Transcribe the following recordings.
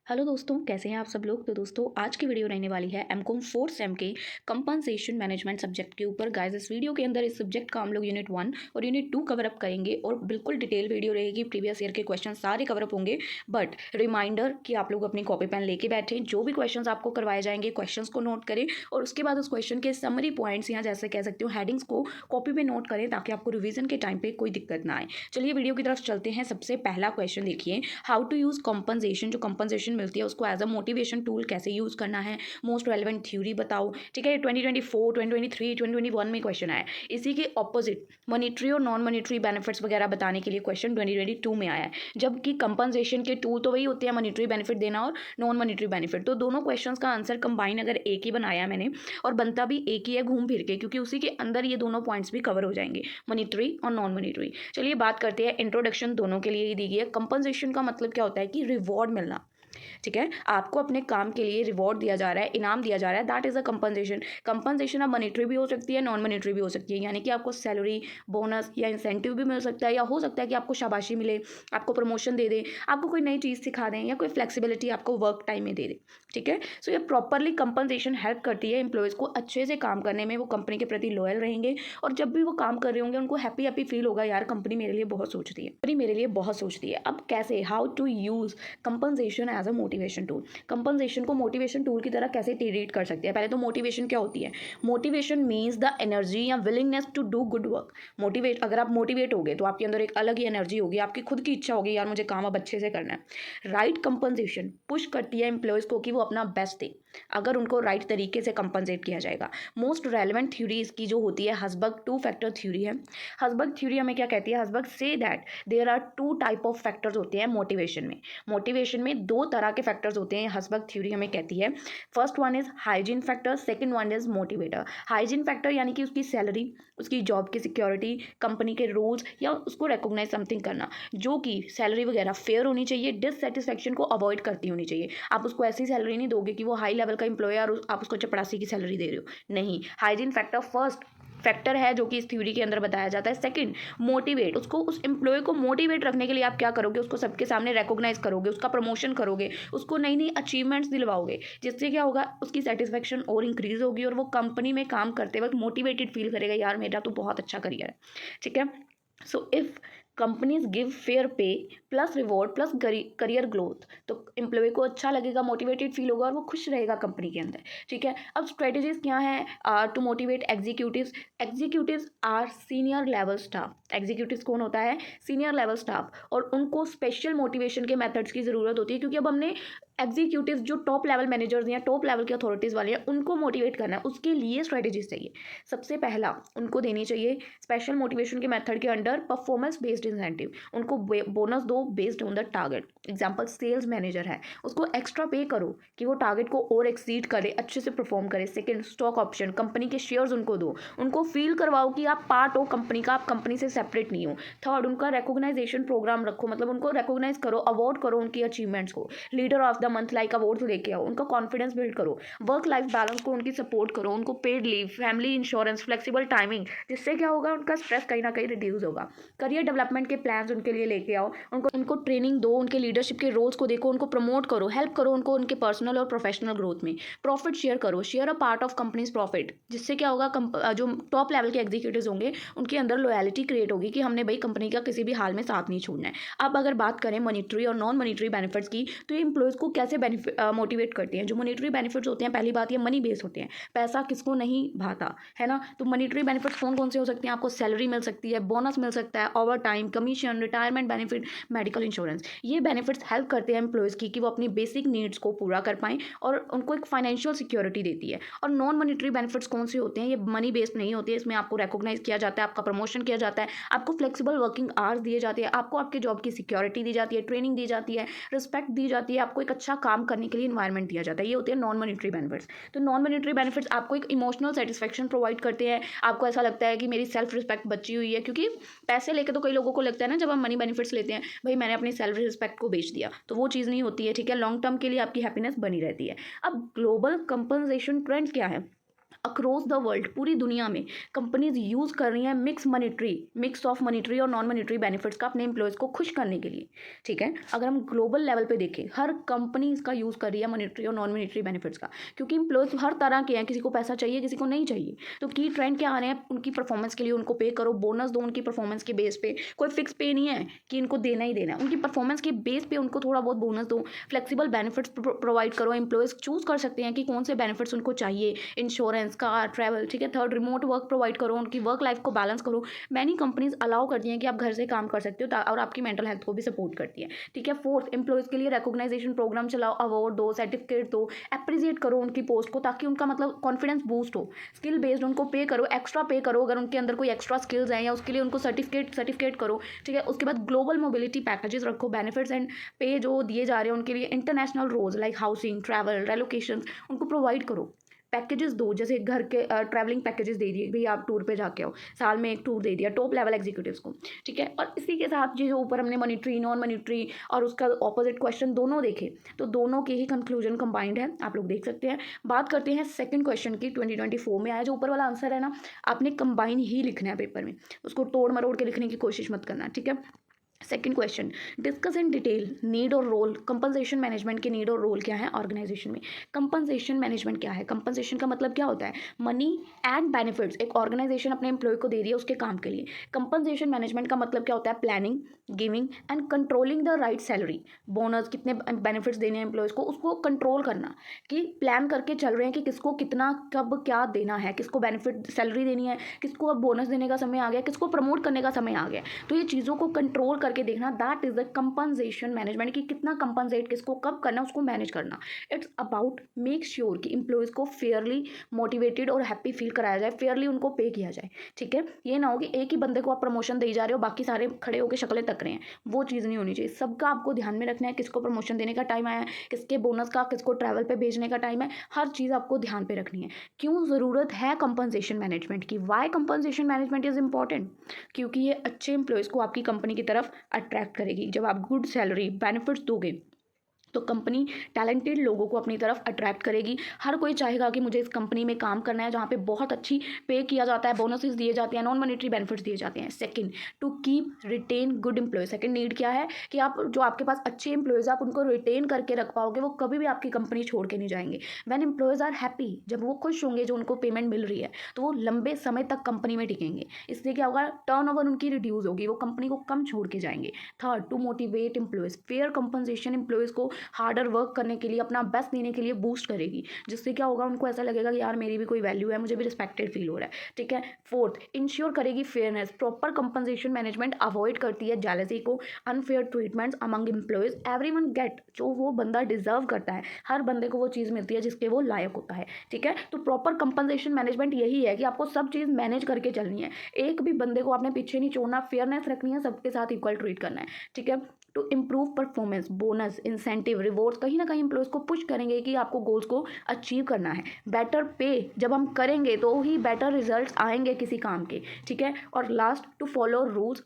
Hello दोस्तों, कैसे हैं आप सब लोग। तो दोस्तों आज की वीडियो रहने वाली है एमकॉम 4 सेम के कंपनसेशन मैनेजमेंट सब्जेक्ट के ऊपर। गाइस इस वीडियो के अंदर इस सब्जेक्ट का हम लोग यूनिट 1 और यूनिट 2 कवर अप करेंगे और बिल्कुल डिटेल वीडियो रहेगी। प्रीवियस ईयर के क्वेश्चन सारे कवर अप होंगे। बट रिमाइंडर कि आप लोग अपनी कॉपी पेन लेके बैठें, जो भी क्वेश्चन आपको करवाए जाएंगे क्वेश्चन को नोट करें और उसके बाद उस क्वेश्चन के समरी पॉइंट्स या जैसे कह सकते हो हेडिंग्स को कॉपी में नोट करें ताकि आपको रिविजन के टाइम पे कोई दिक्कत ना आए। चलिए वीडियो की तरफ चलते हैं। सबसे पहला क्वेश्चन देखिए, हाउ टू यूज कंपनसेशन। जो कंपनसेशन मिलती है उसको एज अ मोटिवेशन टूल कैसे यूज करना है, मोस्ट रेलेवेंट थ्योरी बताओ। ठीक है, 2024 2023 2021 में क्वेश्चन आया। इसी के ऑपोजिट मॉनिटरी और नॉन मॉनिटरी बेनिफिट्स वगैरह बताने के लिए क्वेश्चन 2022 में आया है। जबकि कंपनसेशन के टूल तो वही होते हैं, मॉनिटरी बेनिफिट देना और नॉन मॉनिटरी बेनिफिट। तो दोनों क्वेश्चन का आंसर कंबाइन अगर एक ही बनाया मैंने और बनता भी एक ही है घूम फिर के, क्योंकि उसी के अंदर ये दोनों पॉइंट्स भी कवर हो जाएंगे, मॉनिटरी और नॉन मॉनिटरी। चलिए बात करते हैं। इंट्रोडक्शन दोनों के लिए ही दी गई है। कंपनसेशन का मतलब क्या होता है कि रिवॉर्ड मिलना। ठीक है, आपको अपने काम के लिए रिवॉर्ड दिया जा रहा है, इनाम दिया जा रहा है, that is a compensation. Compensation अब मॉनिटरी भी हो सकती है, नॉन मॉनिटरी भी हो सकती है, यानी कि आपको सैलरी, बोनस या इंसेंटिव भी मिल सकता है, या हो सकता है कि आपको शाबाशी मिले, आपको प्रमोशन दे दें, आपको कोई नई चीज़ सिखा दें, या कोई फ्लेक्सिबिलिटी आपको वर्क टाइम में दे दें। ठीक है, सो ये प्रॉपरली कंपनसेशन हेल्प करती है एम्प्लॉयज़ को अच्छे से काम करने में। वो कंपनी के प्रति लॉयल रहेंगे और जब भी वो काम कर रहे होंगे उनको हैप्पी हैप्पी फील होगा, यार कंपनी मेरे लिए बहुत सोचती है, कंपनी मेरे लिए बहुत सोचती है। अब कैसे, how to use compensation as a motivation tool. Compensation को मोटिवेशन टूल की तरह कैसे ट्रीट कर सकते हैं। पहले तो मोटिवेशन क्या होती है। मोटिवेशन मीन्स द एनर्जी या willingness to do good work. Motivate, अगर आप मोटिवेट हो गए तो आपके अंदर एक अलग ही एनर्जी होगी, आपकी खुद की इच्छा होगी, यार मुझे काम अब अच्छे से करना है। राइट कंपनसेशन पुश करती है एम्प्लॉयज़ को कि वो अपना बेस्ट दे, अगर उनको राइट तरीके से कंपनसेट किया जाएगा। मोस्ट रेलेवेंट थ्योरी इसकी जो होती है हसबर्ग 2 फैक्टर थ्योरी है। हसबर्ग थ्योरी हमें क्या कहती है। Herzberg says that there are 2 type of factors होते हैं मोटिवेशन में। मोटिवेशन में 2 तरह के फैक्टर्स होते हैं, हसबर्ग थ्योरी हमें कहती है। First one is hygiene factor, second one is motivator. Hygiene factor यानी कि उसकी सैलरी, उसकी जॉब की सिक्योरिटी, कंपनी के रूल्स या उसको रिकॉग्नाइज समथिंग करना, जो कि सैलरी वगैरह फेयर होनी चाहिए, डिससेटिस्फैक्शन को अवॉइड करती होनी चाहिए। आप उसको ऐसी सैलरी नहीं दोगे कि वो हाई लेवल का एम्प्लॉय और आप उसको चपरासी की सैलरी दे रहे हो, नहीं। हाइजीन फैक्टर फर्स्ट फैक्टर है जो कि इस थ्योरी के अंदर बताया जाता है। सेकंड, मोटिवेट, उसको उस एम्प्लॉय को मोटिवेट रखने के लिए आप क्या करोगे, उसको सबके सामने रिकॉग्नाइज करोगे, उसका प्रमोशन करोगे, उसको नई नई अचीवमेंट्स दिलवाओगे, जिससे क्या होगा, उसकी सेटिस्फेक्शन और इंक्रीज होगी और वो कंपनी में काम करते वक्त मोटिवेटेड फील करेगा, यार मेरा तो बहुत अच्छा करियर है। ठीक है, so if companies give fair pay plus reward plus career growth, तो एम्प्लॉय को अच्छा लगेगा, मोटिवेटेड फील होगा और वो खुश रहेगा कंपनी के अंदर। ठीक है, अब स्ट्रेटेजीज क्या है to motivate executives. Executives are senior level staff. Executives कौन होता है, सीनियर लेवल स्टाफ, और उनको स्पेशल मोटिवेशन के मेथड्स की ज़रूरत होती है, क्योंकि अब हमने एग्जीक्यूटिव जो टॉप लेवल मैनेजर्स या टॉप लेवल के अथॉरिटीज़ वाले हैं उनको मोटिवेट करना है, उसके लिए स्ट्रेटेजीज चाहिए। सबसे पहला उनको देनी चाहिए स्पेशल मोटिवेशन के मेथड के अंडर परफॉर्मेंस बेस्ड इंसेंटिव। उनको बोनस दो based on the target. Example sales manager है, उसको एक्स्ट्रा पे करो कि वो टारगेट को और एक्सीड करे, अच्छे से परफॉर्म करे। सेकंड, स्टॉक ऑप्शन, कंपनी के शेयर्स उनको दो, उनको फील करवाओ कि आप पार्ट हो कंपनी का, आप कंपनी से सेपरेट नहीं हो। थर्ड, उनका रिकॉग्नाइजेशन प्रोग्राम रखो, मतलब उनको रिकॉग्नाइज करो, अवार्ड करो उनकी अचीवमेंट्स को। Leader of the month like award लेके आओ, उनका कॉन्फिडेंस बिल्ड करो। वर्क लाइफ बैलेंस को उनकी सपोर्ट करो, उनको paid leave, family insurance, flexible timing, जिससे क्या होगा, उनका स्ट्रेस कहीं ना कहीं रिड्यूस होगा। करियर डेवलपमेंट के प्लान्स उनके लिए लेके आओ, उनको उनको ट्रेनिंग दो, उनके लीडरशिप के रोल्स को देखो, उनको प्रमोट करो, हेल्प करो उनको उनके पर्सनल और प्रोफेशनल ग्रोथ में। प्रॉफिट शेयर करो, share a part of companies profit, जिससे क्या होगा, जो टॉप लेवल के एग्जीक्यूटिव्स होंगे उनके अंदर लॉयलिटी क्रिएट होगी कि हमने भाई कंपनी का किसी भी हाल में साथ नहीं छोड़ना है। अब अगर बात करें मॉनिटरी और नॉन मॉनिटरी बेनिफिट्स की, तो ये एम्प्लॉयज़ को कैसे मोटिवेट करती हैं। जो मॉनिटरी बेनिफिट्स होते हैं, पहली बात ये मनी बेस्ड होते हैं, पैसा किसको नहीं भाता है ना। तो मॉनिटरी बेनिफिट्स कौन कौन से हो सकते हैं, आपको सैलरी मिल सकती है, बोनस मिल सकता है, over time, commission, retirement benefit, medical insurance. ये बेनिफिट्स हेल्प करते हैं एम्प्लॉयज़ की कि वो अपनी बेसिक नीड्स को पूरा कर पाएं और उनको एक फाइनेंशियल सिक्योरिटी देती है। और नॉन मॉनिटरी बेनिफिट्स कौन से होते हैं, ये मनी बेस्ड नहीं होते हैं, इसमें आपको रिकॉग्नाइज किया जाता है, आपका प्रमोशन किया जाता है, आपको फ्लेक्सिबल वर्किंग आवर्स दिए जाते हैं, आपको आपके जॉब की सिक्योरिटी दी जाती है, ट्रेनिंग दी जाती है, रिस्पेक्ट दी जाती है, आपको एक अच्छा काम करने के लिए इन्वायरमेंट दिया जाता है। ये होते हैं नॉन मॉनिटरी बेनिफिट्स। तो नॉन मॉनिटरी बेनिफिट्स आपको एक इमोशनल सेटिस्फेक्शन प्रोवाइड करते हैं, आपको ऐसा लगता है कि मेरी सेल्फ रिस्पेक्ट बची हुई है, क्योंकि पैसे लेके तो कई लोगों को लगता है ना, जब हम मनी बेनिफिट्स लेते हैं, भाई मैंने अपनी सेल्फ रिस्पेक्ट को बेच दिया, तो वो चीज़ नहीं होती है। ठीक है, लॉन्ग टर्म के लिए आपकी हैप्पीनेस बनी रहती है। अब ग्लोबल कंपनसेशन ट्रेंड क्या है। अक्रॉस द वर्ल्ड, पूरी दुनिया में कंपनीज यूज़ कर रही हैं मिक्स ऑफ मॉनिटरी और नॉन मॉनिटरी बेनिफिट्स का अपने एम्प्लॉयज़ को खुश करने के लिए। ठीक है, अगर हम ग्लोबल लेवल पे देखें, हर कंपनी इसका यूज़ कर रही है मॉनिटरी और नॉन मॉनिटरी बेनिफिट्स का, क्योंकि एम्प्लॉयज़ हर तरह के हैं, किसी को पैसा चाहिए, किसी को नहीं चाहिए। तो की ट्रेंड क्या आ रहे हैं, उनकी परफॉर्मेंस के लिए उनको पे करो, बोनस दो उनकी परफॉर्मेंस के बेस पे। कोई फिक्स पे नहीं है कि इनको देना ही देना है, उनकी परफॉर्मेंस के बेस पे उनको थोड़ा बहुत बोनस दो, फ्लेक्सिबल बेनिफिट्स प्रोवाइड करो। एम्प्लॉयज़ चूज़ कर सकते हैं कि कौन से बेनिफिट्स उनको चाहिए, इंश्योरेंस, कार, ट्रैवल। ठीक है, थर्ड, रिमोट वर्क प्रोवाइड करो, उनकी वर्क लाइफ को बैलेंस करो। मैनी कंपनीज अलाउ करती हैं कि आप घर से काम कर सकते हो और आपकी मेंटल हेल्थ को भी सपोर्ट करती है। ठीक है, फोर्थ, एम्प्लॉयज़ के लिए रिकॉग्नाइजेशन प्रोग्राम चलाओ, अवार्ड दो, सर्टिफिकेट दो, अप्रिजिएट करो उनकी पोस्ट को, ताकि उनका मतलब कॉन्फिडेंस बूस्ट हो। स्किल बेस्ड उनको पे करो, एक्स्ट्रा पे करो अगर उनके अंदर कोई एक्स्ट्रा स्किल्स हैं, या उसके लिए उनको सर्टिफिकेट करो। ठीक है, उसके बाद ग्लोबल मोबिलिटी पैकेजेस रखो, बेनिफिट्स एंड पे जो दिए जा रहे हैं उनके लिए international roles like housing, travel, relocation उनको प्रोवाइड करो। पैकेजेस दो, जैसे घर के ट्रैवलिंग पैकेजेस दे दिए, भाई आप टूर पे जाके आओ, साल में एक टूर दे दिया टॉप लेवल एग्जीक्यूटिव्स को। ठीक है, और इसी के साथ जो ऊपर हमने मॉनिटरी, नॉन मॉनिटरी और उसका ऑपोजिट क्वेश्चन दोनों देखे, तो दोनों के ही कंक्लूजन कंबाइंड है, आप लोग देख सकते हैं। बात करते हैं सेकंड क्वेश्चन की, 2024 में आया। जो ऊपर वाला आंसर है ना, आपने कंबाइन ही लिखना है पेपर में, उसको तोड़ मरोड़ के लिखने की कोशिश मत करना। ठीक है, second question, discuss in detail need और रोल। कंपनसेशन मैनेजमेंट के नीड और रोल क्या है ऑर्गेनाइजेशन में। कंपनसेशन मैनेजमेंट क्या है, कंपनसेशन का मतलब क्या होता है, मनी एंड बेनिफिट्स एक ऑर्गेनाइजेशन अपने एम्प्लॉय को दे रही है उसके काम के लिए। कंपनसेशन मैनेजमेंट का मतलब क्या होता है, planning, giving and controlling the right salary, bonus, कितने बेनिफिट्स देने हैं एम्प्लॉयज़ को, उसको कंट्रोल करना, कि प्लान करके चल रहे हैं कि किसको कितना कब क्या देना है, किसको बेनिफिट सैलरी देनी है, किसको अब बोनस देने का समय आ गया, किसको प्रमोट करने का समय आ गया। तो ये चीज़ों को कंट्रोल करके देखना, that is the compensation management, कि कितना कंपनसेट किसको कब करना, उसको मैनेज करना। इट्स अबाउट मेक श्योर कि एम्प्लॉयज़ को फेयरली मोटिवेटेड और हैप्पी फील कराया जाए, फेयरली उनको पे किया जाए। ठीक है, ये ना हो कि एक ही बंदे को आप प्रमोशन दे जा रहे हो, बाकी सारे खड़े होकर शक्लें तक रहे हैं, वो चीज़ नहीं होनी चाहिए। सबका आपको ध्यान में रखना है, किसको प्रमोशन देने का टाइम आया है, किसके बोनस का, किसको ट्रैवल पे भेजने का टाइम है, हर चीज़ आपको ध्यान पे रखनी है। क्यों ज़रूरत है कंपनसेशन मैनेजमेंट की, why compensation management is important, क्योंकि ये अच्छे एम्प्लॉयज़ को आपकी कंपनी की तरफ अट्रैक्ट करेगी। जब आप गुड सैलरी, बेनिफिट्स दोगे तो कंपनी टैलेंटेड लोगों को अपनी तरफ अट्रैक्ट करेगी। हर कोई चाहेगा कि मुझे इस कंपनी में काम करना है जहाँ पे बहुत अच्छी पे किया जाता है, बोनसेस दिए जाते हैं, नॉन मॉनिटरी बेनिफिट्स दिए जाते हैं। Second, to keep retain good employees. Second need क्या है कि आप जो आपके पास अच्छे एम्प्लॉयज़ आप उनको रिटेन करके रख पाओगे, वो कभी भी आपकी कंपनी छोड़ के नहीं जाएंगे। वैन एम्प्लॉयज़ आर हैप्पी, जब वो खुश होंगे, जो उनको पेमेंट मिल रही है, तो वो लंबे समय तक कंपनी में टिकेंगे। इसलिए क्या होगा, टर्न ओवर उनकी रिड्यूस होगी, वो कंपनी को कम छोड़ के जाएंगे। Third, to motivate employees. Fair compensation employees को हार्डर वर्क करने के लिए, अपना बेस्ट देने के लिए बूस्ट करेगी, जिससे क्या होगा, उनको ऐसा लगेगा कि यार मेरी भी कोई वैल्यू है, मुझे भी रिस्पेक्टेड फील हो रहा है। ठीक है, फोर्थ, इंश्योर करेगी fairness. Proper compensation management avoid करती है जेलसी को, unfair treatments among employees. Everyone get जो वो बंदा डिजर्व करता है, हर बंदे को वो चीज़ मिलती है जिसके वो लायक होता है। ठीक है, तो प्रॉपर कंपनसेशन मैनेजमेंट यही है कि आपको सब चीज़ मैनेज करके चलनी है, एक भी बंदे को आपने पीछे नहीं छोड़ना, फेयरनेस रखनी है, सबके साथ इक्वल ट्रीट करना है। ठीक है, to improve performance, bonus, incentive, rewards कहीं ना कहीं एम्प्लॉयज़ को पुश करेंगे कि आपको गोल्स को अचीव करना है। बेटर पे जब हम करेंगे तो ही बेटर रिजल्ट्स आएंगे किसी काम के। ठीक है, और last, to follow rules.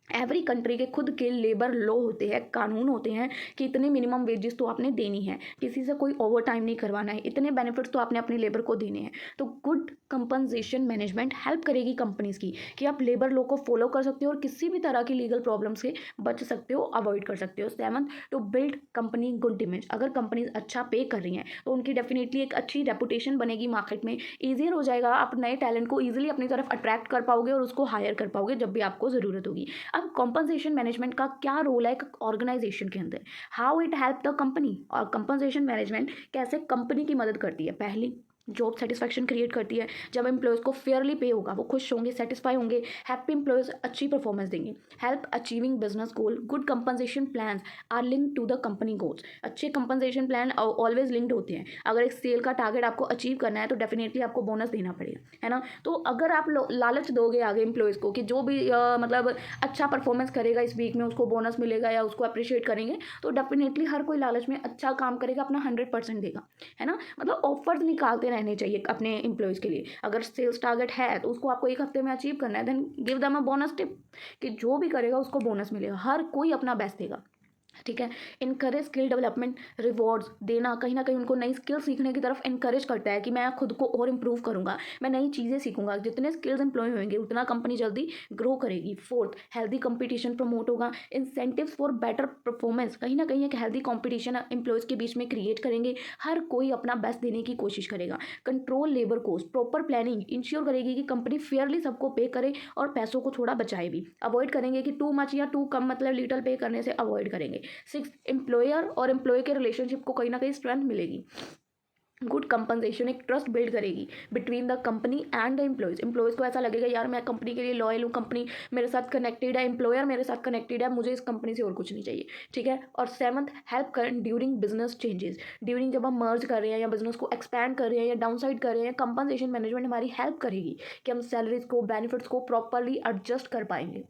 Every country के खुद के लेबर लॉ होते हैं, कानून होते हैं कि इतने मिनिमम वेजेस तो आपने देनी है, किसी से कोई ओवर टाइम नहीं करवाना है, इतने बेनिफिट्स तो आपने अपनी लेबर को देने हैं। तो गुड कंपनसेशन मैनेजमेंट हेल्प करेगी कंपनीज की कि आप लेबर लॉ को फॉलो कर सकते हो और किसी भी तरह की लीगल प्रॉब्लम से बच सकते हो, अवॉइड कर सकते हो। Seventh, to build company good image. अगर कंपनीज अच्छा पे कर रही हैं तो उनकी डेफिनेटली एक अच्छी रेपुटेशन बनेगी मार्केट में, ईजियर हो जाएगा, आप नए टैलेंट को ईजिली अपनी तरफ अट्रैक्ट कर पाओगे और उसको हायर कर पाओगे जब भी आपको ज़रूरत होगी। अब कंपनसेशन मैनेजमेंट का क्या रोल है एक ऑर्गेनाइजेशन के अंदर, how it help the company, और कंपनसेशन मैनेजमेंट कैसे कंपनी की मदद करती है। पहली, जॉब सेटिस्फैक्शन क्रिएट करती है, जब एम्प्लॉयज़ को फेयरली पे होगा, वो खुश होंगे, सेटिस्फाई होंगे, हैप्पी एम्प्लॉयज़ अच्छी परफॉर्मेंस देंगे। Help achieving business goal, good compensation plan are link to the company goals. अच्छे कंपनसेशन प्लान ऑलवेज लिंक्ड होते हैं। अगर एक सेल का टारगेट आपको अचीव करना है तो डेफिनेटली आपको बोनस देना पड़ेगा, है ना। तो अगर आप लालच दोगे आगे एम्प्लॉयज़ को कि जो भी मतलब अच्छा परफॉर्मेंस करेगा इस वीक में उसको बोनस मिलेगा या उसको अप्रिशिएट करेंगे, तो डेफिनेटली हर कोई लालच में अच्छा काम करेगा, अपना 100% देगा, है ना। मतलब ऑफर्स निकालते रहने चाहिए अपने एम्प्लॉयज़ के लिए। अगर सेल्स टारगेट है तो उसको आपको एक हफ्ते में अचीव करना है, then give them a bonus tip, कि जो भी करेगा उसको बोनस मिलेगा, हर कोई अपना बेस्ट देगा। ठीक है। इनकरेज स्किल डेवलपमेंट, रिवॉर्ड्स देना कहीं ना कहीं उनको नई स्किल सीखने की तरफ इनकरेज करता है कि मैं खुद को और इम्प्रूव करूंगा, मैं नई चीज़ें सीखूंगा। जितने स्किल्स एम्प्लॉय होंगे उतना कंपनी जल्दी ग्रो करेगी। फोर्थ, हेल्दी कंपटीशन प्रमोट होगा। इंसेंटिव्स फॉर बेटर परफॉर्मेंस, कहीं ना कहीं एक हेल्दी कंपटीशन एम्प्लॉयज़ के बीच में क्रिएट करेंगे। हर कोई अपना बेस्ट देने की कोशिश करेगा। Control labour cost, proper planning ensure करेगी कि कंपनी फेयरली सबको पे करे और पैसों को थोड़ा बचाए भी। अवॉइड करेंगे कि टू मच या टू कम, मतलब लिटल पे करने से अवॉइड करेंगे। सिक्स, एम्प्लॉयर और एम्प्लॉय के रिलेशनशिप को कहीं ना कहीं स्ट्रेंथ मिलेगी। गुड कंपनसेशन एक ट्रस्ट बिल्ड करेगी between the company and the employees. Employees को ऐसा लगेगा यार मैं कंपनी के लिए लॉयल हूँ, कंपनी मेरे साथ कनेक्टेड है, एम्प्लॉयर मेरे साथ कनेक्टेड है, मुझे इस कंपनी से और कुछ नहीं चाहिए। ठीक है। और सेवंथ, हेल्प करें ड्यूरिंग बिजनेस चेंजेस। ड्यूरिंग जब हम मर्ज कर रहे हैं या बिजनेस को एक्सपैंड कर रहे हैं या डाउन साइड कर रहे हैं, कंपनसेशन मैनेजमेंट हमारी हेल्प करेगी कि हम सैलरीज को, बेनिफिट्स को प्रॉपरली एडजस्ट कर पाएंगे।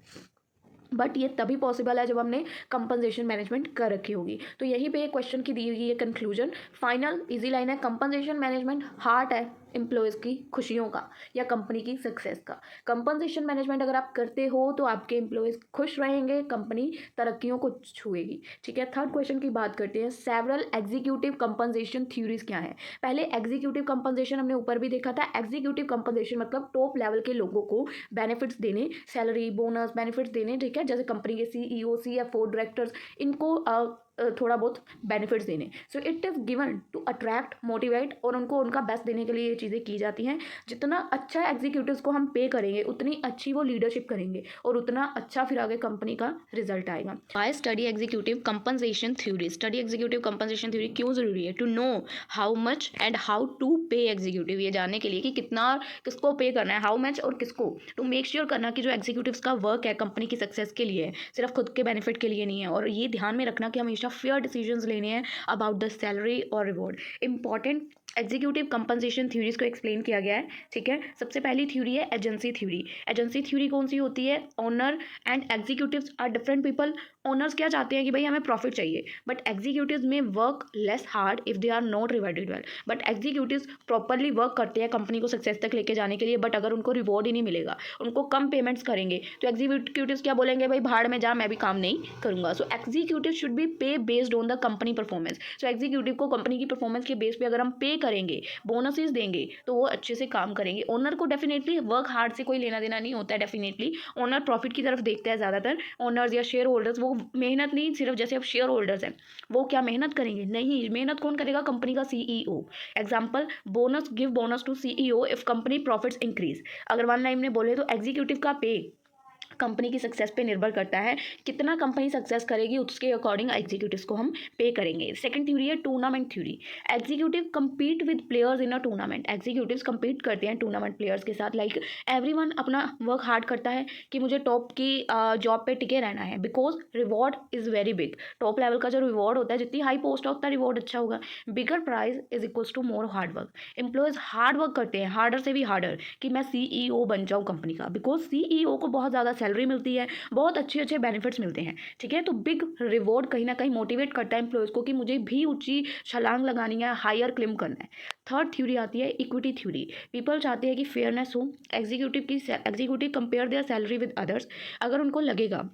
बट ये तभी पॉसिबल है जब हमने कंपनसेशन मैनेजमेंट कर रखी होगी। तो यहीं पे क्वेश्चन की दी हुई है कंक्लूजन। फाइनल इजी लाइन है, कंपनसेशन मैनेजमेंट हार्ट है एम्प्लॉयज़ की खुशियों का या कंपनी की सक्सेस का। कंपनसेशन मैनेजमेंट अगर आप करते हो तो आपके एम्प्लॉयज़ खुश रहेंगे, कंपनी तरक्कियों को छुएगी। ठीक है। थर्ड क्वेश्चन की बात करते हैं, सेवरल एग्जीक्यूटिव कंपनसेशन थ्योरीज क्या है। पहले एग्जीक्यूटिव कंपनसेशन हमने ऊपर भी देखा था। एग्जीक्यूटिव कंपनसेशन मतलब टॉप लेवल के लोगों को बेनिफिट्स देने, सैलरी, बोनस, बेनिफिट्स देने। ठीक है। जैसे कंपनी के CEO, CFO, डायरेक्टर्स, इनको थोड़ा बहुत बेनिफिट्स देने। So it is given to attract, motivate और उनको उनका बेस्ट देने के लिए ये चीज़ें की जाती हैं। जितना अच्छा एग्जीक्यूटिव्स को हम पे करेंगे उतनी अच्छी वो लीडरशिप करेंगे और उतना अच्छा फिर आगे कंपनी का रिजल्ट आएगा। Why study executive compensation theory. Study executive compensation theory क्यों ज़रूरी है? To know how much and how to pay executive, ये जानने के लिए कि कितना किसको पे करना है, हाउ मच और किसको। टू मेक श्योर करना कि जो एग्जीक्यूटिव्स का वर्क है कंपनी की सक्सेस के लिए है, सिर्फ खुद के बेनिफिट के लिए नहीं है। और ये ध्यान में रखना कि हमेशा फेयर डिसीजंस लेने हैं अबाउट द सैलरी और reward. Important executive compensation theories को एक्सप्लेन किया गया है। ठीक है। सबसे पहली थ्योरी है एजेंसी थ्योरी। एजेंसी थ्योरी कौन सी होती है? Owner and executives are different people. Owners क्या चाहते हैं कि भाई हमें प्रॉफिट चाहिए, बट एग्जीक्यूटिव्स में work less hard if they are not rewarded well. But executives properly work करते हैं कंपनी को सक्सेस तक लेके जाने के लिए, बट अगर उनको रिवॉर्ड ही नहीं मिलेगा, उनको कम पेमेंट्स करेंगे, तो एग्जीक्यूटिव्स क्या बोलेंगे, भाई भाड़ में जा, मैं भी काम नहीं करूंगा। सो एग्जीक्यूटिव शुड बी पे based on the company performance. So executive को कंपनी की परफॉर्मेंस के बेस पे अगर हम पे करेंगे, बोनसेस देंगे, तो वो अच्छे से काम करेंगे। ओनर को डेफिनेटली वर्क हार्ड से कोई लेना देना नहीं होता है। डेफिनेटली ओनर प्रॉफिट की तरफ देखता है ज़्यादातर। ओनर्स या शेयर होल्डर्स वो मेहनत नहीं, सिर्फ जैसे अब शेयर होल्डर्स हैं वो क्या मेहनत करेंगे? नहीं, मेहनत कौन करेगा? कंपनी का CEO। Example, bonus, give bonus to CEO if company profits increase. अगर वन लाइन में बोले तो एग्जीक्यूटिव का पे कंपनी की सक्सेस पे निर्भर करता है। कितना कंपनी सक्सेस करेगी उसके अकॉर्डिंग एग्जीक्यूटिव्स को हम पे करेंगे। सेकंड थ्योरी है tournament theory. Executive compete with players in a tournament. Executives compete करते हैं टूर्नामेंट प्लेयर्स के साथ। लाइक एवरीवन अपना वर्क हार्ड करता है कि मुझे टॉप की जॉब पे टिके रहना है, because reward is very big. Top level का जो रिवॉर्ड होता है, जितनी हाई पोस्ट है उतना रिवॉर्ड अच्छा होगा। Bigger prize is equals to more hard work. Employees hard work करते हैं, हार्डर से भी हार्डर, कि मैं CEO बन जाऊँ कंपनी का, बिकॉज CEO को बहुत ज़्यादा सैलरी मिलती है, बहुत अच्छे अच्छे बेनिफिट्स मिलते हैं। ठीक है। तो बिग रिवॉर्ड कहीं ना कहीं मोटिवेट करता है एम्प्लॉयज़ को कि मुझे भी ऊंची छलांग लगानी है, हायर क्लिम करना है। थर्ड थ्योरी आती है इक्विटी थ्योरी। पीपल चाहते हैं कि फेयरनेस हो। Executive compare there salary with others. अगर उनको लगेगा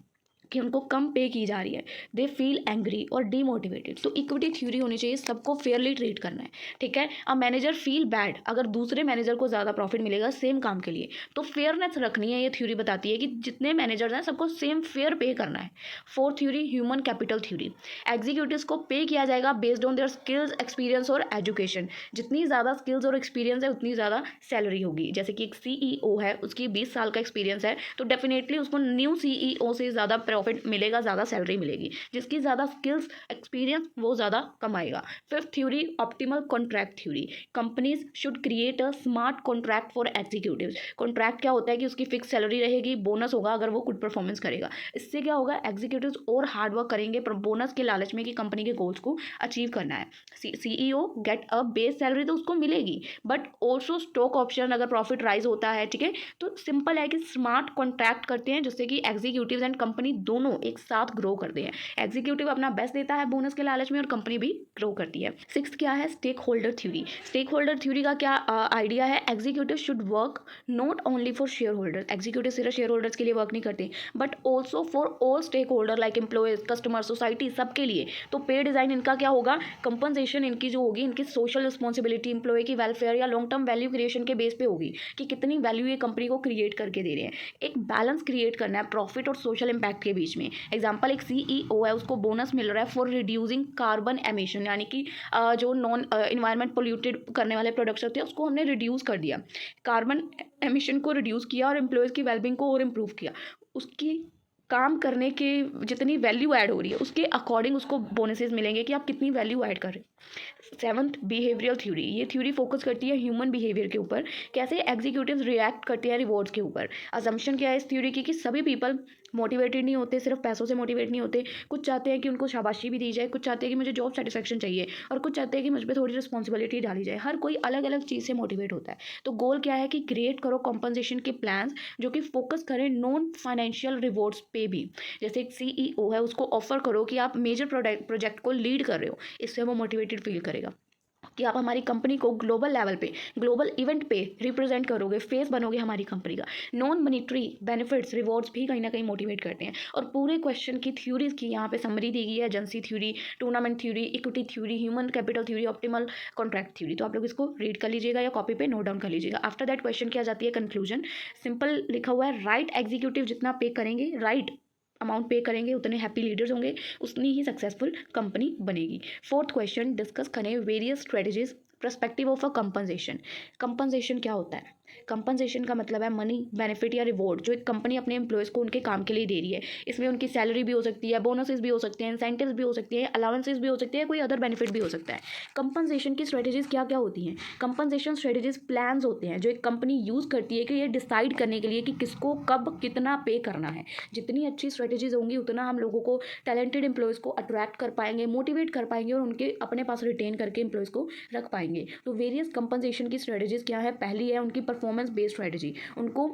कि उनको कम पे की जा रही है, दे फील एंग्री और डीमोटिवेटेड। तो इक्विटी थ्योरी होनी चाहिए, सबको फेयरली ट्रीट करना है। ठीक है। अ मैनेजर फील बैड अगर दूसरे मैनेजर को ज़्यादा प्रॉफिट मिलेगा सेम काम के लिए, तो फेयरनेस रखनी है। ये थ्योरी बताती है कि जितने मैनेजर्स हैं सबको सेम फेयर पे करना है। Fourth theory human capital theory. Executives को पे किया जाएगा based on their skills, experience और एजुकेशन। जितनी ज़्यादा स्किल्स और एक्सपीरियंस है उतनी ज़्यादा सैलरी होगी। जैसे कि एक CEO है, उसकी 20 साल का एक्सपीरियंस है, तो डेफिनेटली उसको न्यू CEO से ज़्यादा प्रॉफिट मिलेगा, ज़्यादा सैलरी मिलेगी। जिसकी ज़्यादा स्किल्स, एक्सपीरियंस, वो ज़्यादा कमाएगा। Fifth theory optimal contract theory. Companies should create a smart contract for executives. Contract क्या होता है कि उसकी फिक्स सैलरी रहेगी, बोनस होगा अगर वो गुड परफॉर्मेंस करेगा। इससे क्या होगा, एग्जीक्यूटिव्स और हार्ड वर्क करेंगे पर बोनस के लालच में कि कंपनी के गोल्स को अचीव करना है। CEO get a base salary तो उसको मिलेगी, बट ऑल्सो स्टॉक ऑप्शन अगर प्रॉफिट राइज होता है। ठीक है। तो सिंपल है कि स्मार्ट कॉन्ट्रैक्ट करते हैं जिससे कि एग्जीक्यूटिव्स एंड कंपनी दोनों एक साथ ग्रो करते हैं। एग्जीक्यूटिव अपना बेस्ट देता है बोनस के लालच में और कंपनी भी ग्रो करती है। सिक्स्थ क्या है, stakeholder theory. Stakeholder theory का क्या आइडिया है, executive should work not only for shareholder. Executive सिर्फ शेयर होल्डर्स के लिए वर्क नहीं करते but also for all stakeholder like employees, customer, society, सबके लिए। तो पे डिज़ाइन इनका क्या होगा, कंपनसेशन इनकी जो होगी इनकी सोशल रिस्पॉन्सिबिलिटी, एम्प्लॉय की वेलफेयर या लॉन्ग टर्म वैल्यू क्रिएशन के बेस पे होगी कि कितनी वैल्यू ये कंपनी को क्रिएट करके दे रहे हैं। एक बैलेंस क्रिएट करना है प्रॉफिट और सोशल इम्पैक्ट के बीच में। एग्जाम्पल, एक सीईओ है, उसको बोनस मिल रहा है फॉर रिड्यूसिंग कार्बन एमिशन, यानी कि जो नॉन इन्वायरमेंट पोल्यूटेड करने वाले प्रोडक्ट्स होते हैं उसको हमने रिड्यूस कर दिया, कार्बन एमिशन को रिड्यूस किया और एम्प्लॉयज़ की वेलबींग को और इम्प्रूव किया। उसकी काम करने के जितनी वैल्यू ऐड हो रही है उसके अकॉर्डिंग उसको बोनसेस मिलेंगे कि आप कितनी वैल्यू ऐड कर रहे हैं। Seventh, behavioural theory. ये थ्योरी फोकस करती है ह्यूमन बिहेवियर के ऊपर, कैसे एग्जीक्यूटिव्स रिएक्ट करते हैं रिवॉर्ड्स के ऊपर। असम्पशन क्या है इस थ्योरी की कि सभी पीपल मोटिवेटेड नहीं होते, सिर्फ पैसों से मोटिवेट नहीं होते। कुछ चाहते हैं कि उनको शाबाशी भी दी जाए, कुछ चाहते हैं कि मुझे जॉब सेटिस्फेक्शन चाहिए, और कुछ चाहते हैं कि मुझ पर थोड़ी रिस्पॉन्सिबिलिटी डाली जाए। हर कोई अलग अलग चीज़ से मोटिवेट होता है। तो गोल क्या है कि क्रिएट करो कॉम्पनसेशन के प्लान्स जो कि फोकस करें नॉन फाइनेंशियल रिवॉर्ड्स पे भी। जैसे एक सीईओ है, उसको ऑफर करो कि आप मेजर प्रोजेक्ट को लीड कर रहे हो, इससे वो मोटिवेटेड फील करेगा कि आप हमारी कंपनी को ग्लोबल लेवल पे, ग्लोबल इवेंट पे रिप्रेजेंट करोगे, फेस बनोगे हमारी कंपनी का। नॉन मॉनिटरी बेनिफिट्स, रिवॉर्ड्स भी कहीं ना कहीं मोटिवेट करते हैं। और पूरे क्वेश्चन की थ्योरीज की यहाँ पे समरी दी गई है, agency theory, tournament theory, equity theory, human capital theory, optimal contract theory. तो आप लोग इसको रीड कर लीजिएगा या कॉपी पे नोट डाउन कर लीजिएगा। आफ्टर दैट क्वेश्चन क्या जाती है, कंक्लूजन। सिंपल लिखा हुआ है, राइट एग्जीक्यूटिव जितना पे करेंगे, राइट अमाउंट पे करेंगे, उतने हैप्पी लीडर्स होंगे, उतनी ही सक्सेसफुल कंपनी बनेगी। फोर्थ क्वेश्चन डिस्कस करें various strategies perspective of a compensation. Compensation क्या होता है, कंपनसेशन का मतलब है मनी, बेनिफिट या रिवॉर्ड जो एक कंपनी अपने एम्प्लॉयज़ को उनके काम के लिए दे रही है। इसमें उनकी सैलरी भी हो सकती है, बोनसेस भी हो सकते हैं, इंसेंटिव्स भी हो सकती है, अलाउंसेस भी हो सकते हैं, कोई अदर बेनिफिट भी हो सकता है। कंपनसेशन की स्ट्रेटजीज क्या क्या होती हैं, कंपनसेशन स्ट्रेटजीज प्लान्स होते हैं जो एक कंपनी यूज़ करती है कि ये डिसाइड करने के लिए कि किसको कब कितना पे करना है। जितनी अच्छी स्ट्रेटजीज होंगी उतना हम लोगों को टैलेंटेड एम्प्लॉयज़ को अट्रैक्ट कर पाएंगे, मोटिवेट कर पाएंगे और उनके अपने पास रिटेन करके एम्प्लॉयज़ को रख पाएंगे। तो वेरियस कंपनसेशन की स्ट्रेटजीज क्या है, पहली है उनकी परफॉर्मेंस बेस्ड स्ट्रेटजी। उनको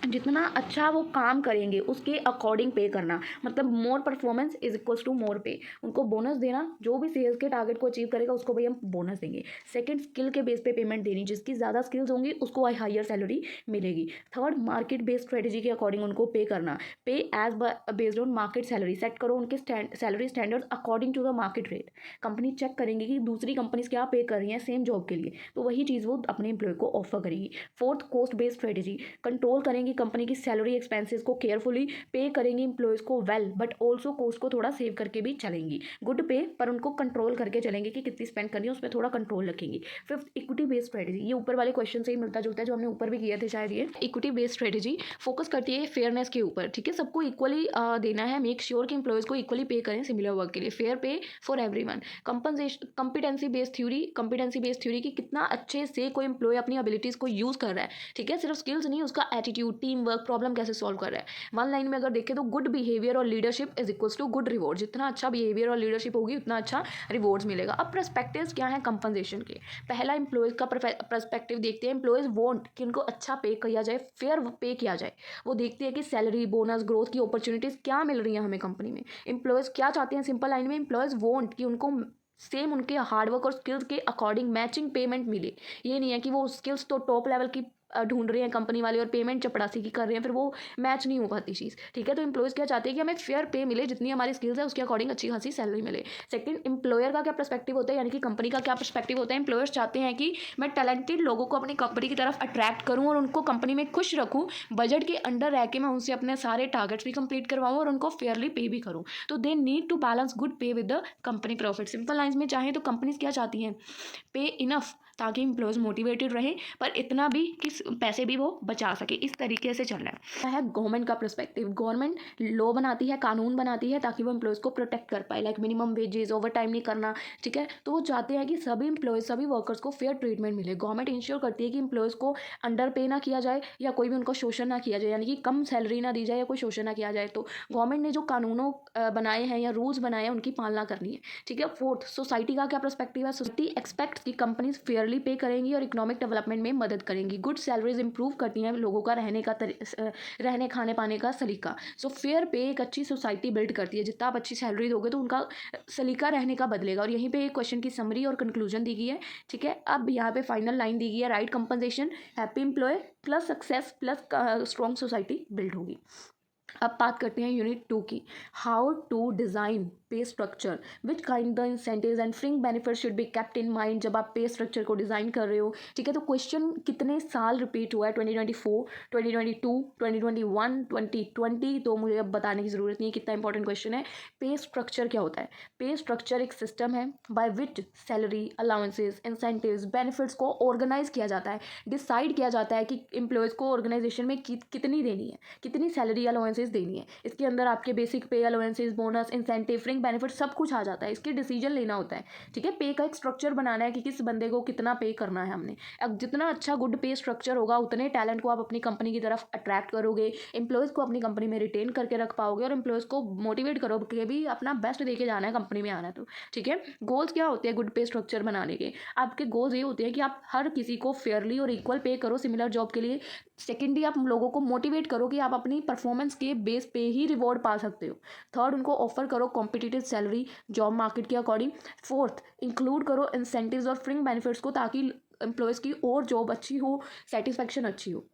जितना अच्छा वो काम करेंगे उसके अकॉर्डिंग पे करना, मतलब मोर परफॉर्मेंस इज इक्वल्स टू मोर पे। उनको बोनस देना, जो भी सेल्स के टारगेट को अचीव करेगा उसको भाई हम बोनस देंगे। सेकंड, स्किल के बेस पे पेमेंट देनी, जिसकी ज़्यादा स्किल्स होंगी उसको हायर सैलरी मिलेगी। थर्ड, मार्केट बेस्ड स्ट्रेटजी के अकॉर्डिंग उनको पे करना, pay as based on market salary. Set करो उनके salary standards according to the market rate. Company check करेंगी कि दूसरी कंपनीज क्या पे कर रही हैं सेम जॉब के लिए, तो वही चीज़ वो अपने एम्प्लॉय को ऑफर करेगी। Fourth, cost based strategy. Control करेंगी कंपनी की सैलरी एक्सपेंसेस को केयरफुली, पे करेंगी एम्प्लॉयज़ को वेल बट ऑल्सो कॉस्ट को थोड़ा सेव करके भी चलेंगी। गुड पे पर उनको कंट्रोल करके चलेंगे कि कितनी स्पेंड करनी है, उस पर थोड़ा कंट्रोल रखेंगी। Fifth, equity based strategy. ये ऊपर वाले क्वेश्चन से ही मिलता जुलता है जो हमने ऊपर भी किए थे शायद। ये इक्विटी बेस्ड स्ट्रेटजी फोकस करती है फेयरनेस के ऊपर, ठीक है, सबको इक्वली देना है, मेक श्योर कि एम्प्लॉयज़ को इक्वली पे करें सिमिलर वर्क के लिए, फेयर पे for everyone. Compensation, competency based theory, competency based theory की कितना अच्छे से कोई एम्प्लॉय अपनी एबिलिटीज़ को यूज़ कर रहा है, ठीक है, सिर्फ स्किल्स नहीं, उसका एटीट्यूड, टीम वर्क, प्रॉब्लम कैसे सॉल्व कर रहा है। वन लाइन में अगर देखें तो गुड बिहेवियर और leadership is equals to good reward. जितना अच्छा बिहेवियर और लीडरशिप होगी उतना अच्छा रिवॉर्ड्स मिलेगा। अब पर्सपेक्टिव्स क्या है कंपनसेशन के, पहला एम्प्लॉयज़ का पर्सपेक्टिव देखते हैं। एम्प्लॉयज़ वांट कि उनको अच्छा पे किया जाए, फेयर पे किया जाए। वो देखते हैं कि सैलरी, बोनस, ग्रोथ की अपॉर्चुनिटीज़ क्या मिल रही हैं हमें कंपनी में। एम्प्लॉयज़ क्या चाहते हैं, सिंपल लाइन में, एम्प्लॉयज़ वांट कि उनको सेम उनके हार्डवर्क और स्किल्स के अकॉर्डिंग मैचिंग पेमेंट मिले। ये नहीं है कि वो स्किल्स तो टॉप लेवल की ढूंढ रहे हैं कंपनी वाले और पेमेंट चपड़ासी की कर रहे हैं, फिर वो मैच नहीं हो पाती चीज़, ठीक है। तो एम्प्लॉयज़ क्या चाहते हैं कि हमें फेयर पे मिले, जितनी हमारी स्किल्स है उसके अकॉर्डिंग अच्छी खासी सैलरी मिले। सेकंड, एम्प्लॉयर का क्या पर्सपेक्टिव होता है, यानी कि कंपनी का क्या पर्सपेक्टिव होता है। एम्प्लॉयर्स चाहते हैं कि मैं टैलेंटेड लोगों को अपनी कंपनी की तरफ अट्रैक्ट करूँ और उनको कंपनी में खुश रखूँ, बजट के अंडर रह के मैं उनसे अपने सारे टारगेट्स भी कंप्लीट करवाऊँ और उनको फेयरली पे भी करूँ। तो they need to balance good pay with the company profit. Simple lines में चाहें तो कंपनीज क्या चाहती हैं, पे इनफ ताकि एम्प्लॉयज़ मोटिवेटेड रहें, पर इतना भी कि पैसे भी वो बचा सके, इस तरीके से चल रहा है। गवर्नमेंट का पर्सपेक्टिव, गवर्नमेंट लॉ बनाती है, कानून बनाती है ताकि वो एम्प्लॉयज़ को प्रोटेक्ट कर पाए, like minimum wages, over time नहीं करना, ठीक है। तो वो चाहते हैं कि सभी एम्प्लॉयज़, सभी वर्कर्स को फेयर ट्रीटमेंट मिले। गवर्नमेंट इंश्योर करती है कि एम्प्लॉयज़ को अंडर पे ना किया जाए या कोई भी उनको शोषण ना किया जाए, यानी कि कम सैलरी ना दी जाए या कोई शोषण ना किया जाए। तो गवर्नमेंट ने जो कानूनों बनाए हैं या रूल्स बनाए हैं उनकी पालना करनी है, ठीक है। फोर्थ, सोसाइटी का क्या पर्सपेक्टिव है। सोसाइटी एक्सपेक्ट कि कंपनीज फेयरली फेयरली पे करेंगी और इकोनॉमिक डेवलपमेंट में मदद करेंगी। गुड सैलरीज इंप्रूव करती हैं लोगों का रहने खाने पाने का सलीका। सो फेयर पे एक अच्छी सोसाइटी बिल्ड करती है। जितना आप अच्छी सैलरी दोगे तो उनका सलीका रहने का बदलेगा। और यहीं पे एक क्वेश्चन की समरी और कंक्लूजन दी गई है। ठीक है, अब यहाँ पे फाइनल लाइन दी गई है, right compensation happy employee plus success plus strong society build होगी। अब बात करते हैं यूनिट 2 की, how to design pay structure, which kind the incentives and fringe benefit should be kept in mind जब आप पे स्ट्रक्चर को डिज़ाइन कर रहे हो। ठीक है, तो क्वेश्चन कितने साल रिपीट हुआ है, 2024, 2022, 2021, 2020, तो मुझे अब बताने की ज़रूरत नहीं है कितना इंपॉर्टेंट क्वेश्चन है। पे स्ट्रक्चर क्या होता है? पे स्ट्रक्चर एक सिस्टम है by which salary, allowances, incentives, benefits को ऑर्गेनाइज किया जाता है। डिसाइड किया जाता है कि एम्प्लॉयज़ को ऑर्गेनाइजेशन में कितनी देनी है, कितनी सैलरी अलाउंसेज देनी है। इसके अंदर आपके बेसिक पे, अलाउंसेज, बोनस, इंसेंटिव, फ्रिंग बेनिफिट सब कुछ आ जाता है। इसके डिसीजन लेना होता है। ठीक है, पे का एक स्ट्रक्चर बनाना है कि किस बंदे को कितना पे करना है हमने। अब जितना अच्छा गुड पे स्ट्रक्चर होगा उतने टैलेंट को आप अपनी कंपनी की तरफ अट्रैक्ट करोगे, एम्प्लॉयज़ को अपनी कंपनी में रिटेन करके रख पाओगे और एम्प्लॉयज़ को मोटिवेट करोगे कि भी अपना बेस्ट दे के जाना है, कंपनी में आना है तो। ठीक है, गोल्स क्या होते हैं गुड पे स्ट्रक्चर बनाने के? आपके गोल्स ये होते हैं कि आप हर किसी को फेयरली और इक्वल पे करो सिमिलर जॉब के लिए। सेकेंडली, आप लोगों को मोटिवेट करो कि आप अपनी परफॉर्मेंस के बेस पे ही रिवॉर्ड पा सकते हो। थर्ड, उनको ऑफर करो कॉम्पिटिटिव सैलरी जॉब मार्केट के अकॉर्डिंग। फोर्थ, इंक्लूड करो इंसेंटिव्स और फ्रिंग बेनिफिट्स को ताकि एम्प्लॉयज़ की और जॉब अच्छी हो, सेटिस्फैक्शन अच्छी हो।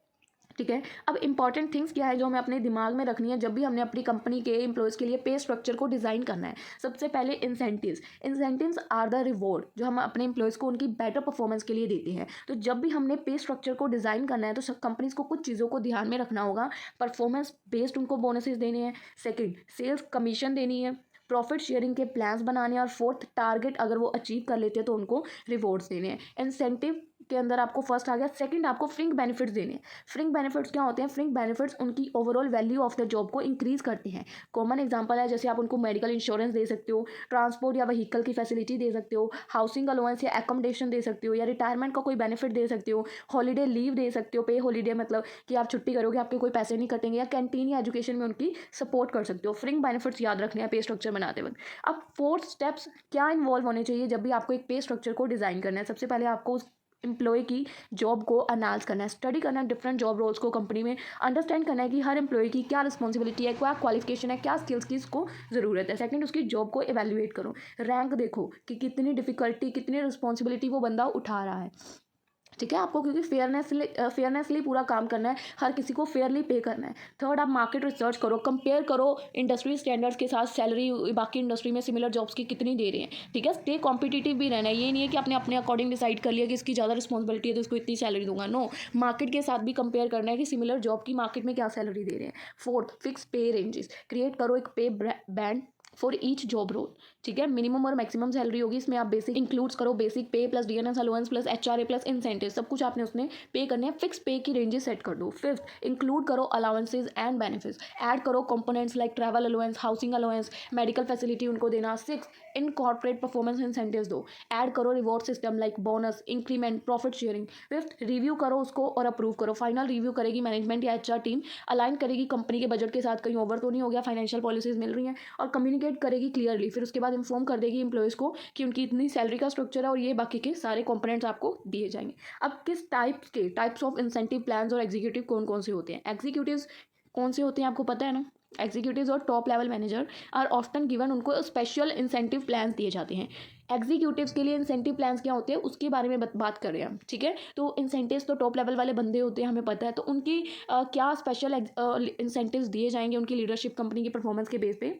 ठीक है, अब इंपॉर्टेंट थिंग्स क्या है जो हमें अपने दिमाग में रखनी है जब भी हमने अपनी कंपनी के एम्प्लॉयज़ के लिए पे स्ट्रक्चर को डिज़ाइन करना है। सबसे पहले incentives. Incentives are the reward जो हम अपने एम्प्लॉयज़ को उनकी बेटर परफॉर्मेंस के लिए देते हैं। तो जब भी हमने पे स्ट्रक्चर को डिज़ाइन करना है तो कंपनीज को कुछ चीज़ों को ध्यान में रखना होगा। परफॉर्मेंस बेस्ड उनको बोनसेस देने हैं। सेकेंड, सेल्स कमीशन देनी है। प्रॉफिट शेयरिंग के प्लान्स बनाने हैं। और फोर्थ, टारगेट अगर वो अचीव कर लेते हैं तो उनको रिवॉर्ड्स देने हैं। इंसेंटिव के अंदर आपको फर्स्ट आ गया। सेकंड, आपको फ्रिंग बेनिफिट्स देने हैं। फ्रिंग बेनिफिट्स क्या होते हैं? फ्रिंग बेनिफिट्स उनकी overall value of the job को इंक्रीज करते हैं। कॉमन एग्जांपल है जैसे आप उनको मेडिकल इंश्योरेंस दे सकते हो, ट्रांसपोर्ट या व्हीकल की फैसिलिटी दे सकते हो, हाउसिंग अलाउंस या एकोमोडेशन दे सकते हो, या रिटायरमेंट का कोई बेनिफिट दे सकते हो, हॉलीडे लीव दे सकते हो। पे हॉलीडे मतलब कि आप छुट्टी करोगे आपके कोई पैसे नहीं कटेंगे, या कैंटीन या एजुकेशन में उनकी सपोर्ट कर सकते हो। फ्रिंग बेनिफिट्स याद रखने हैं पे स्ट्रक्चर बनाते वक्त। अब फोर्थ स्टेप्स क्या इन्वॉल्व होने चाहिए जब भी आपको एक पे स्ट्रक्चर को डिज़ाइन करना है? सबसे पहले आपको उस एम्प्लॉय की जॉब को अनालाइज करना है, स्टडी करना है डिफरेंट जॉब रोल्स को कंपनी में, अंडरस्टैंड करना है कि हर एम्प्लॉय की क्या रिस्पॉन्सिबिलिटी है, क्या क्वालिफिकेशन है, क्या स्किल्स की इसको ज़रूरत है। सेकंड, उसकी जॉब को इवेल्युएट करो, रैंक देखो कि कितनी डिफिकल्टी, कितनी रिस्पॉन्सिबिलिटी वो बंदा उठा रहा है। ठीक है, आपको क्योंकि फेयरनेसली पूरा काम करना है, हर किसी को फेयरली पे करना है। थर्ड, आप मार्केट रिसर्च करो, कंपेयर करो इंडस्ट्री स्टैंडर्ड्स के साथ सैलरी बाकी इंडस्ट्री में सिमिलर जॉब्स की कितनी दे रहे हैं। ठीक है, स्टे कॉम्पिटिटिव भी रहना है। ये नहीं है कि आपने अपने अकॉर्डिंग डिसाइड कर लिया कि इसकी ज़्यादा रिस्पॉन्सिबिलिटी है तो इसको इतनी सैलरी दूंगा। नो, मार्केट के साथ भी कंपेयर करना है कि सिमिलर जॉब की मार्केट में क्या सैलरी दे रहे हैं। Fourth, fix pay ranges, create करो एक pay band for each job role. ठीक है, मिनिमम और मैक्सिमम सैलरी होगी, इसमें आप बेसिक इंक्लूड्स करो, basic pay plus DNS allowance plus HRA plus incentive सब कुछ आपने उसमें पे करने हैं। फिक्स पे की रेंजेस सेट कर दो। फिफ्थ, इंक्लूड करो अलाउंसेज एंड बेनिफिट्स, ऐड करो components like travel allowance, housing allowance, medical facility उनको देना। Six, in corporate performance incentives दो, ऐड करो reward system like bonus, increment, profit sharing. Fifth, review करो उसको और अप्रूव करो। फाइनल रिव्यू करेगी मैनेजमेंट या एचआर टीम, अलाइन करेगी कंपनी के बजट के साथ, कहीं ओवर तो नहीं हो गया, फाइनेंशियल पॉलिसीज मिल रही हैं, और कम्युनिकेट करेगी क्लियरली। फिर उसके बाद इन्फॉर्म कर देगी एम्प्लॉयज़ को कि उनकी इतनी सैलरी का स्ट्रक्चर है और ये बाकी के सारे कंपोनेंट्स आपको दिए जाएंगे। अब किस टाइप्स ऑफ इंसेंटिव प्लान्स और एग्जीक्यूटिव कौन कौन से होते हैं? एग्जीक्यूटिव्स कौन से होते हैं आपको पता है ना? एग्जीक्यूटिव्स और top level manager are often given, उनको स्पेशल इंसेंटिव प्लान्स दिए जाते हैं। एग्जीक्यूटिव्स के लिए इंसेंटिव प्लान्स क्या होते हैं उसके बारे में बात कर रहे हैं हम। ठीक है, तो इंसेंटिव्स तो टॉप लेवल वाले बंदे होते हैं, हमें पता है। तो उनकी क्या स्पेशल इंसेंटिव्स दिए जाएंगे उनकी लीडरशिप कंपनी की परफॉर्मेंस के बेस पे?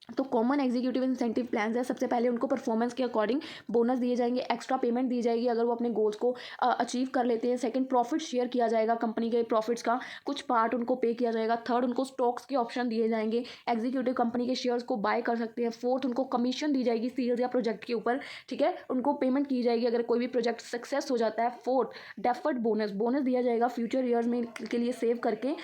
तो कॉमन एग्जीक्यूटिव इंसेंटिव प्लान्स है। सबसे पहले उनको परफॉर्मेंस के अकॉर्डिंग बोनस दिए जाएंगे, एक्स्ट्रा पेमेंट दी जाएगी अगर वो अपने गोल्स को अचीव कर लेते हैं। सेकंड, प्रॉफिट शेयर किया जाएगा, कंपनी के प्रॉफिट्स का कुछ पार्ट उनको पे किया जाएगा। थर्ड, उनको स्टॉक्स के ऑप्शन दिए जाएंगे, एग्जीक्यूटिव कंपनी के शेयर्स को बाय कर सकते हैं। फोर्थ, उनको कमीशन दी जाएगी सेल्स या प्रोजेक्ट के ऊपर। ठीक है, उनको पेमेंट की जाएगी अगर कोई भी प्रोजेक्ट सक्सेस हो जाता है। फोर्थ, डेफर्ड बोनस दिया जाएगा फ्यूचर ईयर्स में के लिए सेव करके,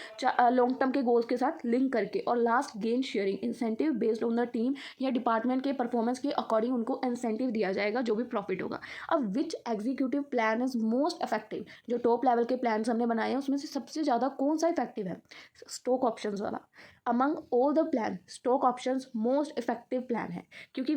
लॉन्ग टर्म के गोल्स के साथ लिंक करके। और last, gain sharing incentive based on the team या डिपार्टमेंट के परफॉर्मेंस के अकॉर्डिंग उनको इंसेंटिव दिया जाएगा जो भी प्रॉफिट होगा। अब which executive plan is most effective? जो टॉप लेवल के प्लान्स हमने बनाए हैं उसमें से सबसे ज़्यादा कौन सा इफेक्टिव है? स्टॉक ऑप्शंस वाला। Among all the plan stock options most effective plan है। क्योंकि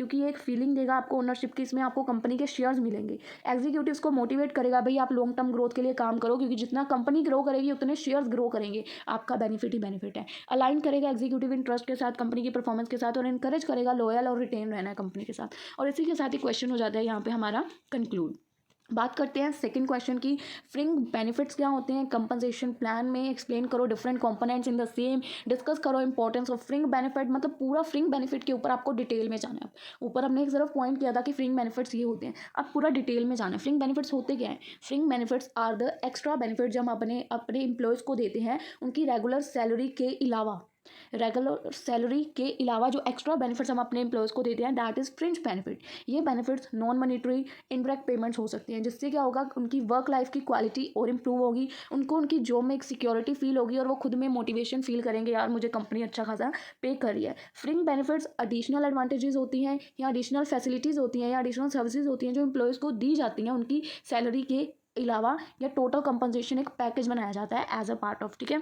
क्योंकि ये एक फीलिंग देगा आपको ओनरशिप की, इसमें आपको कंपनी के शेयर्स मिलेंगे। एग्जीक्यूटिव्स को मोटिवेट करेगा, भाई आप लॉन्ग टर्म ग्रोथ के लिए काम करो, क्योंकि जितना कंपनी ग्रो करेगी उतने शेयर्स ग्रो करेंगे, आपका बेनिफिट ही बेनिफिट है। अलाइन करेगा एग्जीक्यूटिव इंटरेस्ट के साथ, कंपनी की परफॉर्मेंस के साथ, और इनकरेज करेगा लॉयल और रिटेन रहना है कंपनी के साथ। और इसी के साथ ही क्वेश्चन हो जाता है यहाँ पे हमारा कंक्लूड। बात करते हैं सेकंड क्वेश्चन की, फ्रिंग बेनिफिट्स क्या होते हैं कंपनसेशन प्लान में, एक्सप्लेन करो different components in the same, discuss करो इंपॉर्टेंस ऑफ फ्रिंग बेनिफिट। मतलब पूरा फ्रिंग बेनिफिट के ऊपर आपको डिटेल में जाना है। ऊपर हमने एक सिर्फ पॉइंट किया था कि फ्रिंग बेनिफिट्स ये होते हैं, अब पूरा डिटेल में जाना है। फ्रिंग बेनिफिट्स होते क्या है? Fringe benefits are the extra benefit जो हम अपने अपने एम्प्लॉयज़ को देते हैं उनकी रेगुलर सैलरी के अलावा। रेगुलर सैलरी के अलावा जो एक्स्ट्रा बेनिफिट्स हम अपने एम्प्लॉयज़ को देते हैं, दैट इज़ फ्रिंज बेनिफिट। ये benefits non monetary indirect payments हो सकती हैं, जिससे क्या होगा, उनकी वर्क लाइफ की क्वालिटी और इम्प्रूव होगी, उनको उनकी जॉब में एक सिक्योरिटी फील होगी, और वो खुद में मोटिवेशन फील करेंगे, यार मुझे कंपनी अच्छा खासा पे कर रही है। फ्रिंग बेनिफिट्स एडिशनल एडवांटेजेस होती हैं या एडिशनल फैसिलिटीज़ होती हैं या एडिशनल सर्विसेज होती हैं जो एम्प्लॉयज़ को दी जाती हैं उनकी सैलरी के अलावा, या टोटल कंपनसेशन एक पैकेज बनाया जाता है एज अ पार्ट ऑफ। ठीक है,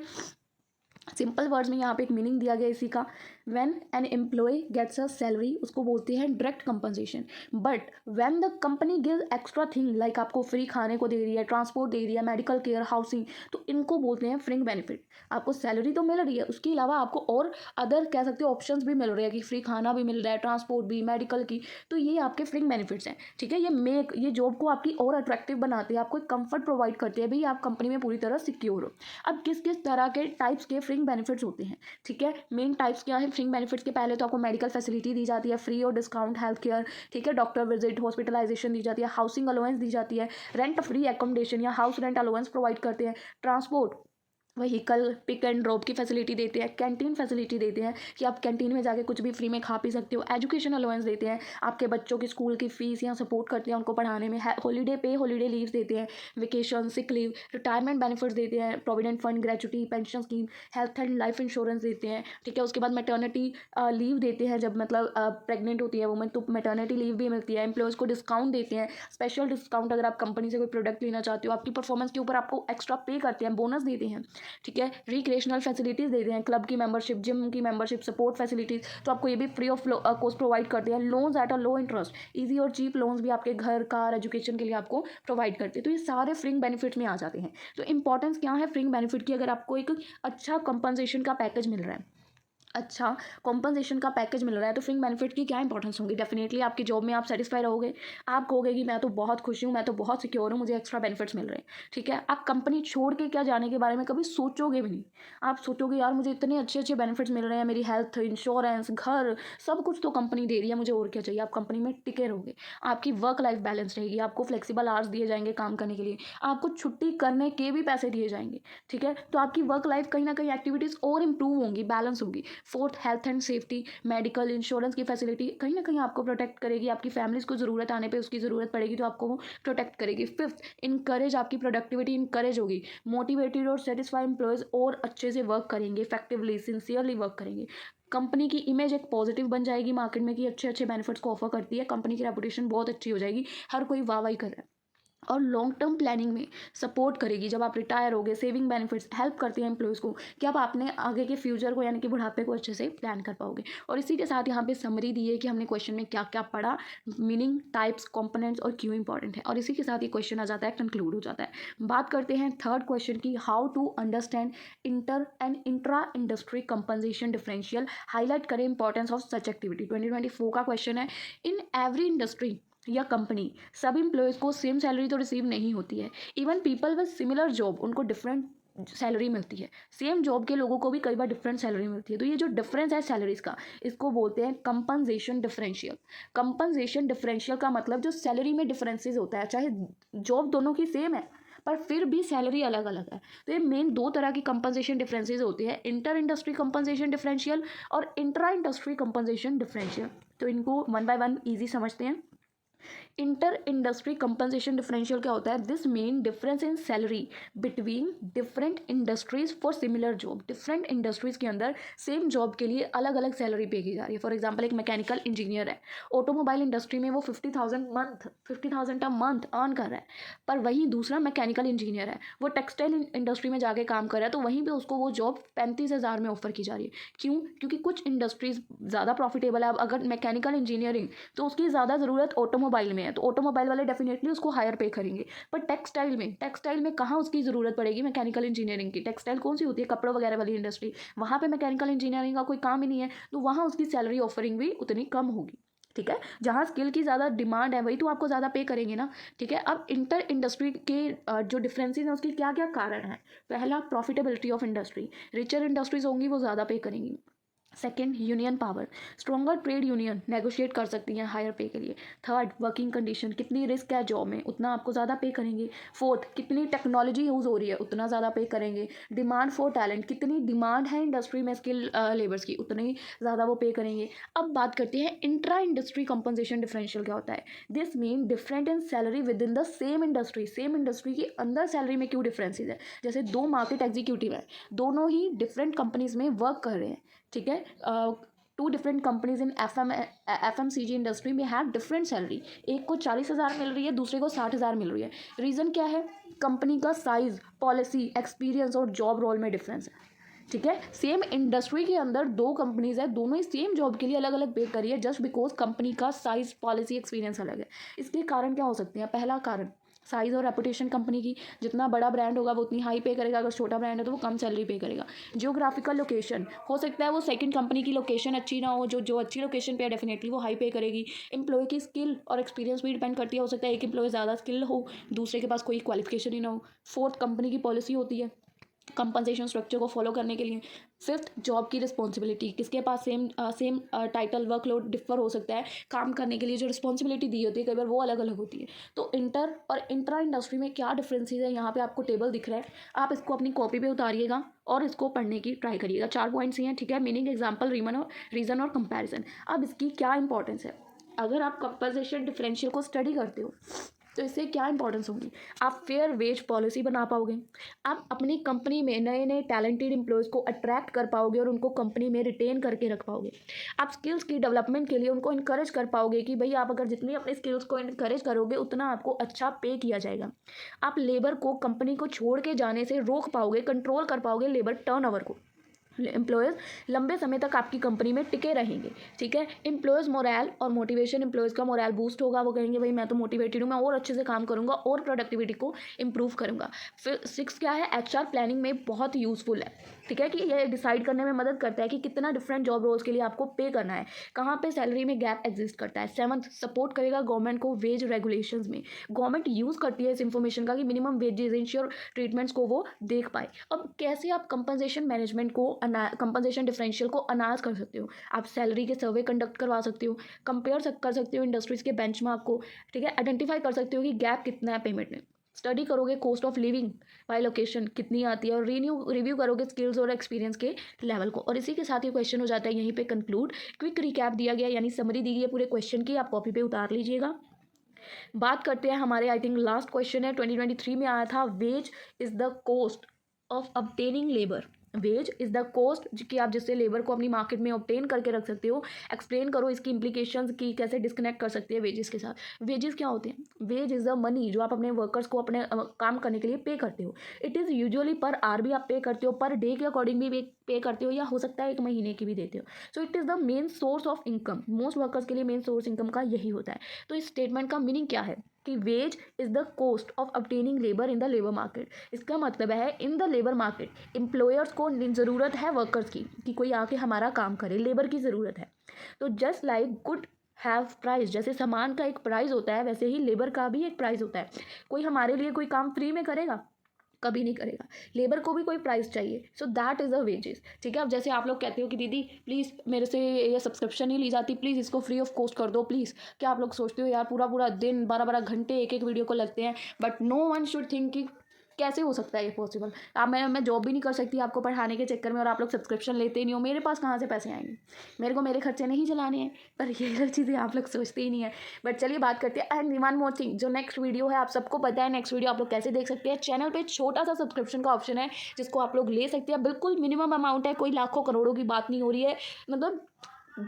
सिंपल वर्ड्स में यहाँ पे एक मीनिंग दिया गया इसी का, when an employ gets a salary उसको बोलते हैं direct compensation, but when the company give extra thing like आपको फ्री खाने को दे रही है, ट्रांसपोर्ट दे रही है, मेडिकल केयर, हाउसिंग, तो इनको बोलते हैं फ्रिंग बेनिफिट। आपको सैलरी तो मिल रही है, उसके अलावा आपको और अदर कह सकते हो ऑप्शंस भी मिल रहे हैं कि फ्री खाना भी मिल रहा है, ट्रांसपोर्ट भी, मेडिकल की, तो ये आपके फ्रिंग बेनिफिट्स हैं। ठीक है, ये जॉब को आपकी और अट्रैक्टिव बनाते हैं, आपको एक कंफर्ट प्रोवाइड करते हैं, भाई आप कंपनी में पूरी तरह सिक्योर हो। अब किस किस तरह के टाइप्स के फ्रिंग बेनिफिट्स होते हैं? ठीक है, मेन टाइप्स क्या है फ्रिंग बेनिफिट्स के? पहले तो आपको मेडिकल फैसिलिटी दी जाती है, फ्री और डिस्काउंट हेल्थ केयर, ठीक है, डॉक्टर विजिट, हॉस्पिटलाइजेशन दी जाती है, हाउसिंग अलाउंस दी जाती है, रेंट फ्री एकोमोडेशन या हाउस रेंट अलाउंस प्रोवाइड करते हैं, transport vehicle pick and drop की फैसिलिटी देते हैं, कैंटीन फैसिलिटी देते हैं कि आप कैंटीन में जाके कुछ भी फ्री में खा पी सकते हो, एजुकेशन अलाउंस देते हैं, आपके बच्चों की स्कूल की फीस या सपोर्ट करते हैं उनको पढ़ाने में, हॉलीडे पे हॉलीडे लीव्स देते हैं, vacation, sick leave, retirement benefits देते हैं, provident fund, gratuity, pension scheme, health and life insurance देते हैं। ठीक है, उसके बाद मैटर्निटी लीव देते हैं, जब मतलब प्रेग्नेंट होती है वुमेन तो मैटर्निटी लीव भी मिलती है। एम्प्लॉयज़ को डिस्काउंट देते हैं, स्पेशल डिस्काउंट अगर आप कंपनी से कोई प्रोडक्ट लेना चाहते हो, आपकी परफॉर्मेंस के ऊपर आपको एक्स्ट्रा पे करते हैं, बोनस देते हैं। ठीक है, रिक्रिएशनल फैसिलिटीज़ देते हैं, क्लब की मेंबरशिप, जिम की मेंबरशिप, सपोर्ट फैसिलिटीज़, तो आपको ये भी फ्री ऑफ कॉस्ट प्रोवाइड करते हैं। Loans at a low interest, easy और चीप लोन्स भी आपके घर, कार, एजुकेशन के लिए आपको प्रोवाइड करते हैं। तो ये सारे फ्रिंग बेनिफिट्स में आ जाते हैं। तो इंपॉर्टेंस क्या है फ्रिंग बेनिफिट की? अगर आपको एक अच्छा कंपनसेशन का पैकेज मिल रहा है, अच्छा कॉम्पनसेशन का पैकेज मिल रहा है, तो फ्रिंग बेनिफिट की क्या इंपॉर्टेंस होगी? डेफिनेटली आपकी जॉब में आप सेटिस्फाई रहोगे, आप कहोगे कि मैं तो बहुत खुश हूँ, मैं तो बहुत सिक्योर हूँ, मुझे एक्स्ट्रा बेनिफिट्स मिल रहे हैं। ठीक है, आप कंपनी छोड़ के क्या जाने के बारे में कभी सोचोगे भी नहीं। आप सोचोगे यार मुझे इतने अच्छे अच्छे बेनिफिट्स मिल रहे हैं, मेरी हेल्थ इंश्योरेंस, घर, सब कुछ तो कंपनी दे रही है, मुझे और क्या चाहिए। आप कंपनी में टिके रहोगे, आपकी वर्क लाइफ बैलेंस रहेगी, आपको फ्लेक्सिबल आवर्स दिए जाएंगे काम करने के लिए, आपको छुट्टी करने के भी पैसे दिए जाएंगे। ठीक है, तो आपकी वर्क लाइफ कहीं ना कहीं एक्टिविटीज़ और इंप्रूव होंगी, बैलेंस होगी। Fourth, health and safety, medical insurance की फैसिलिटी कहीं ना कहीं आपको प्रोटेक्ट करेगी, आपकी फैमिलीज को ज़रूरत आने पे उसकी ज़रूरत पड़ेगी तो आपको वो प्रोटेक्ट करेगी। फिफ्थ, इनकरेज, आपकी प्रोडक्टिविटी इनकरेज होगी, मोटिवेटेड और सेटिस्फाइड एम्प्लॉयज़ और अच्छे से वर्क करेंगे, इफेक्टिवली सिंसियरली वर्क करेंगे। कंपनी की इमेज एक पॉजिटिव बन जाएगी मार्केट में कि अच्छे अच्छे बेनिफिट्स को ऑफर करती है, कंपनी की रेपुटेशन बहुत अच्छी हो जाएगी, हर कोई वाह वाही कर रहा है। और लॉन्ग टर्म प्लानिंग में सपोर्ट करेगी, जब आप रिटायर होगे, सेविंग बेनिफिट्स हेल्प करती हैं एम्प्लॉयज़ को कि आप अपने आगे के फ्यूचर को यानी कि बुढ़ापे को अच्छे से प्लान कर पाओगे। और इसी के साथ यहाँ पे समरी दी है कि हमने क्वेश्चन में क्या क्या पढ़ा, मीनिंग, टाइप्स, कंपोनेंट्स और क्यों इंपॉर्टेंट है। और इसी के साथ ये क्वेश्चन आ जाता है, कंक्लूड हो जाता है। बात करते हैं थर्ड क्वेश्चन की, how to understand inter and intra industry compensation differential, highlight करें इंपॉर्टेंस ऑफ सच एक्टिविटी। 2024 का क्वेश्चन है। इन एवरी इंडस्ट्री या कंपनी सब एम्प्लॉयज़ को सेम सैलरी तो रिसीव नहीं होती है, even people with similar job उनको डिफरेंट सैलरी मिलती है, सेम जॉब के लोगों को भी कई बार डिफरेंट सैलरी मिलती है। तो ये जो डिफरेंस है सैलरीज का, इसको बोलते हैं कंपनसेशन डिफरेंशियल। कंपनसेशन डिफरेंशियल का मतलब जो सैलरी में डिफरेंसेस होता है, चाहे जॉब दोनों की सेम है पर फिर भी सैलरी अलग अलग है। तो ये मेन दो तरह की कंपनसेशन डिफरेंसेस होते हैं, इंटर इंडस्ट्री कंपनसेशन डिफरेंशियल और इंट्रा इंडस्ट्री कंपनसेशन डिफरेंशियल। तो इनको वन बाय वन ईजी समझते हैं। इंटर इंडस्ट्री कंपनसेशन डिफरेंशियल क्या होता है? This mean difference in salary between different industries for similar job. Different industries के अंदर सेम जॉब के लिए अलग अलग सैलरी पे की जा रही है। फॉर एग्जांपल एक मैकेनिकल इंजीनियर है, ऑटोमोबाइल इंडस्ट्री में वो 50,000 अ मंथ अर्न कर रहा है, पर वहीं दूसरा मैकेनिकल इंजीनियर है, वो टेक्सटाइल इंडस्ट्री में जाके काम कर रहा है, तो वहीं पर उसको वो जॉब 35,000 में ऑफर की जा रही है। क्यों? क्योंकि कुछ इंडस्ट्रीज ज़्यादा प्रॉफिटेबल है। अब अगर मैकेनिकल इंजीनियरिंग तो उसकी ज़्यादा ज़रूरत ऑटोमोबाइल में है, तो ऑटोमोबाइल वाले डेफिनेटली उसको हायर पे करेंगे। पर टेक्सटाइल में कहाँ उसकी ज़रूरत पड़ेगी मैकेनिकल इंजीनियरिंग की? टेक्सटाइल कौन सी होती है? कपड़ों वगैरह वाली इंडस्ट्री, वहाँ पे मैकेनिकल इंजीनियरिंग का कोई काम ही नहीं है, तो वहाँ उसकी सैलरी ऑफरिंग भी उतनी कम होगी। ठीक है, जहाँ स्किल की ज़्यादा डिमांड है वही तो आपको ज़्यादा पे करेंगे ना। ठीक है, अब इंटर इंडस्ट्री के जो डिफरेंसेस हैं उसके क्या क्या कारण हैं? पहला, profitability of industry. Richer industries होंगी वो ज़्यादा पे करेंगी। Second, union power. Stronger trade union negotiate कर सकती हैं हायर पे के लिए। Third, working condition. कितनी रिस्क है जॉब में, उतना आपको ज़्यादा पे करेंगे। फोर्थ, कितनी टेक्नोलॉजी यूज़ हो रही है, उतना ज़्यादा पे करेंगे। डिमांड फॉर टैलेंट, कितनी डिमांड है इंडस्ट्री में स्किल लेबर्स की, उतनी ज़्यादा वो पे करेंगे। अब बात करते हैं इंट्रा इंडस्ट्री कंपनसेशन डिफरेंशियल क्या होता है। This mean different in salary with in the same industry. Same industry के अंदर सैलरी में क्यों डिफरेंसेज है? जैसे दो मार्केट एग्जीक्यूटिव है, दोनों ही डिफरेंट कंपनीज में वर्क कर रहे हैं। ठीक है, two different companies in FMCG industry में हैव डिफरेंट सैलरी। एक को 40,000 मिल रही है, दूसरे को 60,000 मिल रही है। रीज़न क्या है? कंपनी का साइज, पॉलिसी, एक्सपीरियंस और जॉब रोल में डिफरेंस है। ठीक है, सेम इंडस्ट्री के अंदर दो कंपनीज है, दोनों ही सेम जॉब के लिए अलग अलग पे करी है, जस्ट बिकॉज कंपनी का साइज, पॉलिसी, एक्सपीरियंस अलग है। इसके कारण क्या हो सकते हैं? पहला कारण, साइज़ और रेपुटेशन कंपनी की। जितना बड़ा ब्रांड होगा वो उतनी हाई पे करेगा, अगर छोटा ब्रांड है तो वो कम सैलरी पे करेगा। जियोग्राफिकल लोकेशन, हो सकता है वो सेकंड कंपनी की लोकेशन अच्छी ना हो, जो अच्छी लोकेशन पे है डेफिनेटली वो हाई पे करेगी। एम्प्लॉय की स्किल और एक्सपीरियंस भी डिपेंड करती है, हो सकता है एक एम्प्लॉय ज़्यादा स्किल हो, दूसरे के पास कोई क्वालिफिकेशन ही ना हो। फोर्थ, कंपनी की पॉलिसी होती है कंपनसेशन स्ट्रक्चर को फॉलो करने के लिए। फिफ्थ, जॉब की रिस्पॉन्सिबिलिटी, किसके पास सेम टाइटल, वर्कलोड डिफर हो सकता है, काम करने के लिए जो रिस्पॉन्सिबिलिटी दी होती है कई बार वो अलग अलग होती है। तो इंटर और इंट्रा इंडस्ट्री में क्या डिफरेंसेस है, यहाँ पे आपको टेबल दिख रहा है, आप इसको अपनी कॉपी पे उतारिएगा और इसको पढ़ने की ट्राई करिएगा। 4 पॉइंट्स ही हैं। ठीक है, मीनिंग, एग्जाम्पल, रीजन और कंपेरिजन। अब इसकी क्या इंपॉर्टेंस है? अगर आप कंपनसेशन डिफरेंशियल को स्टडी करते हो तो इससे क्या इंपॉर्टेंस होगी? आप फेयर वेज पॉलिसी बना पाओगे, आप अपनी कंपनी में नए नए टैलेंटेड एम्प्लॉयज़ को अट्रैक्ट कर पाओगे और उनको कंपनी में रिटेन करके रख पाओगे। आप स्किल्स की डेवलपमेंट के लिए उनको इनकरेज कर पाओगे कि भाई आप अगर जितनी अपनी स्किल्स को इनकरेज करोगे उतना आपको अच्छा पे किया जाएगा। आप लेबर को कंपनी को छोड़ के जाने से रोक पाओगे, कंट्रोल कर पाओगे लेबर टर्नओवर को। एम्प्लॉयज़ लंबे समय तक आपकी कंपनी में टिके रहेंगे। ठीक है, एम्प्लॉयज़ मोरल और मोटिवेशन, एम्प्लॉयज़ का मोरल बूस्ट होगा, वो कहेंगे भाई मैं तो मोटिवेटेड हूँ, मैं और अच्छे से काम करूँगा और प्रोडक्टिविटी को इम्प्रूव करूँगा। फिर 6 क्या है? HR प्लानिंग में बहुत यूज़फुल है। ठीक है, कि ये डिसाइड करने में मदद करता है कि कितना डिफरेंट जॉब रोल्स के लिए आपको पे करना है, कहाँ पे सैलरी में गैप एग्जिस्ट करता है। 7th, सपोर्ट करेगा गवर्नमेंट को वेज रेगुलेशंस में। गवर्नमेंट यूज़ करती है इस इंफॉर्मेशन का कि मिनिमम वेजेस, इंश्योर ट्रीटमेंट्स को वो देख पाए। अब कैसे आप कंपनसेशन मैनेजमेंट को, कंपनसेशन डिफरेंशियल को अनाज कर सकते हो? आप सैलरी के सर्वे कंडक्ट करवा सकते हो, कंपेयर कर सकते हो इंडस्ट्रीज़ के बेंचमार्क को। ठीक है, आइडेंटिफाई कर सकते हो कि गैप कितना है पेमेंट में। स्टडी करोगे cost of living by location कितनी आती है, और रिव्यू करोगे स्किल्स और एक्सपीरियंस के लेवल को। और इसी के साथ ये क्वेश्चन हो जाता है यहीं पे कंक्लूड। क्विक रिकैप दिया गया, यानी समरी दी गई है पूरे क्वेश्चन की, आप कॉपी पे उतार लीजिएगा। बात करते हैं हमारे, आई थिंक लास्ट क्वेश्चन है, 2023 में आया था, wage is the cost of obtaining labour. Wage is the cost कि आप जिससे लेबर को अपनी मार्केट में ऑब्टेन करके रख सकते हो। एक्सप्लेन करो इसकी इंप्लीकेशंस की कैसे डिस्कनेक्ट कर सकते हैं वेजेस के साथ। वेजेस क्या होते हैं? वेज इज़ द मनी जो आप अपने वर्कर्स को अपने काम करने के लिए पे करते हो। It is usually per hour भी आप पे करते हो, पर डे के अकॉर्डिंग भी पे करते हो, या हो सकता है 1 महीने की भी देते हो। सो it is the main source of income. Most workers के लिए मेन सोर्स इनकम का यही होता है। तो इस स्टेटमेंट का मीनिंग क्या है कि wage is the cost of obtaining labour in the labour market. इसका मतलब है in the labour market employers को ज़रूरत है वर्कर्स की कि कोई आके हमारा काम करे, लेबर की ज़रूरत है। तो just like good have price, जैसे सामान का एक प्राइस होता है वैसे ही लेबर का भी एक प्राइस होता है। कोई हमारे लिए कोई काम फ्री में करेगा? कभी नहीं करेगा। लेबर को भी कोई प्राइस चाहिए, so that is the wages. ठीक है, अब जैसे आप लोग कहते हो कि दीदी प्लीज़ मेरे से ये सब्सक्रिप्शन नहीं ली जाती, प्लीज़ इसको फ्री ऑफ कॉस्ट कर दो प्लीज़। क्या आप लोग सोचते हो यार पूरा पूरा दिन 12-12 घंटे एक एक वीडियो को लगते हैं, but no one should think कि कैसे हो सकता है ये पॉसिबल? अब मैं जॉब भी नहीं कर सकती आपको पढ़ाने के चक्कर में और आप लोग सब्सक्रिप्शन लेते ही नहीं हो, मेरे पास कहाँ से पैसे आएंगे? मेरे को मेरे खर्चे नहीं चलाने हैं। पर ये हर चीज़ें आप लोग सोचते ही नहीं है। बट चलिए बात करते हैं। एंड वन मोर थिंग, जो नेक्स्ट वीडियो है आप सबको पता है नेक्स्ट वीडियो आप लोग कैसे देख सकते हैं। चैनल पे छोटा सा सब्सक्रिप्शन का ऑप्शन है जिसको आप लोग ले सकते हैं। बिल्कुल मिनिमम अमाउंट है, कोई लाखों करोड़ों की बात नहीं हो रही है। मतलब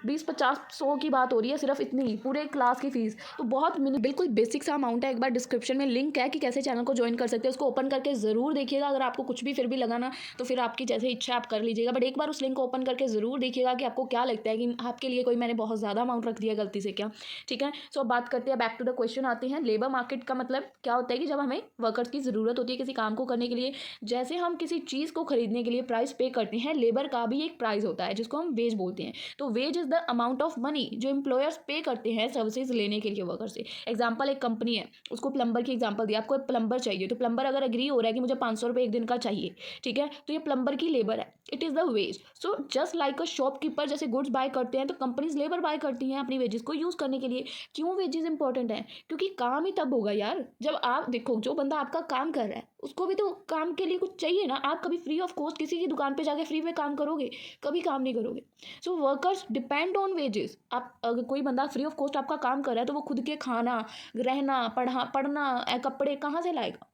20, 50, 100 की बात हो रही है, सिर्फ इतनी ही पूरे क्लास की फीस। तो बहुत बिल्कुल बेसिक सा अमाउंट है। एक बार डिस्क्रिप्शन में लिंक है कि कैसे चैनल को ज्वाइन कर सकते हैं, उसको ओपन करके ज़रूर देखिएगा। अगर आपको कुछ भी फिर भी लगा ना तो फिर आपकी जैसे इच्छा आप कर लीजिएगा, बट एक बार उस लिंक को ओपन करके ज़रूर देखिएगा कि आपको क्या लगता है कि आपके लिए कोई मैंने बहुत ज़्यादा अमाउंट रख दिया गलती से क्या। ठीक है, सो बात करते हैं, बैक टू द क्वेश्चन आते हैं। लेबर मार्केट का मतलब क्या होता है कि जब हमें वर्कर्स की ज़रूरत होती है किसी काम को करने के लिए, जैसे हम किसी चीज़ को खरीदने के लिए प्राइस पे करते हैं, लेबर का भी एक प्राइस होता है जिसको हम वेज बोलते हैं। तो wage is the amount of money जो एम्प्लॉयर्स पे करते हैं सर्विसेज लेने के लिए वर्कर से। एग्जांपल, एक कंपनी है, उसको प्लम्बर की एग्जांपल दिया, आपको एक प्लम्बर चाहिए, तो प्लम्बर अगर एग्री हो रहा है कि मुझे 500 रुपये एक दिन का चाहिए, ठीक है, तो ये प्लम्बर की लेबर है, it is the ways. So just like a shopkeeper जैसे गुड्स बाय करते हैं तो कंपनीज लेबर बाय करती हैं अपनी वेजेस को यूज़ करने के लिए। क्यों वेजेस इंपॉर्टेंट है? क्योंकि काम ही तब होगा यार जब आप देखो, जो बंदा आपका काम कर रहा है उसको भी तो काम के लिए कुछ चाहिए ना। आप कभी फ्री ऑफ कॉस्ट किसी की दुकान पे जाके फ्री में काम करोगे? कभी काम नहीं करोगे। सो वर्कर्स डिपेंड ऑन वेजेस। आप अगर कोई बंदा फ्री ऑफ कॉस्ट आपका काम कर रहा है तो वो खुद के खाना, रहना, पढ़ना, कपड़े कहाँ से लाएगा?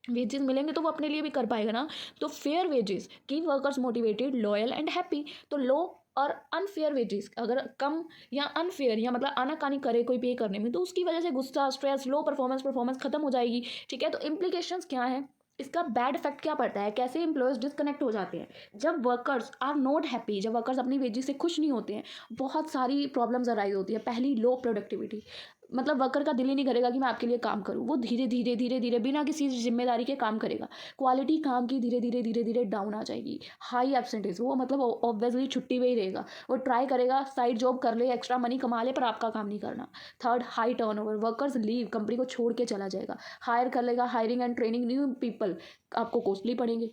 वेजेस मिलेंगे तो वो अपने लिए भी कर पाएगा ना। तो fair wages keep workers motivated, loyal and happy. तो लो और अनफेयर वेजेस अगर कम या अनफेयर या मतलब आनाकानी करे कोई पे करने में, तो उसकी वजह से गुस्सा, स्ट्रेस, लो परफॉर्मेंस खत्म हो जाएगी। ठीक है, तो इम्प्लीकेशंस क्या है, इसका बैड इफेक्ट क्या पड़ता है, कैसे एम्प्लॉयर्स डिस्कनेक्ट हो जाते हैं जब वर्कर्स आर नॉट हैप्पी, जब वर्कर्स अपनी वेजेस से खुश नहीं होते हैं। बहुत सारी प्रॉब्लम्स अराइज होती है। पहली, लो प्रोडक्टिविटी, मतलब वर्कर का दिल ही नहीं करेगा कि मैं आपके लिए काम करूं, वो धीरे धीरे बिना किसी जिम्मेदारी के काम करेगा। क्वालिटी काम की धीरे धीरे डाउन आ जाएगी। हाई एब्सेंटेज, वो मतलब ऑब्वियसली छुट्टी पे ही रहेगा। वो ट्राई करेगा साइड जॉब कर ले, एक्स्ट्रा मनी कमा ले, पर आपका काम नहीं करना। Third, high turnover, workers leave, company को छोड़ के चला जाएगा। हायर कर लेगा, hiring and training new people आपको कॉस्टली पड़ेंगे।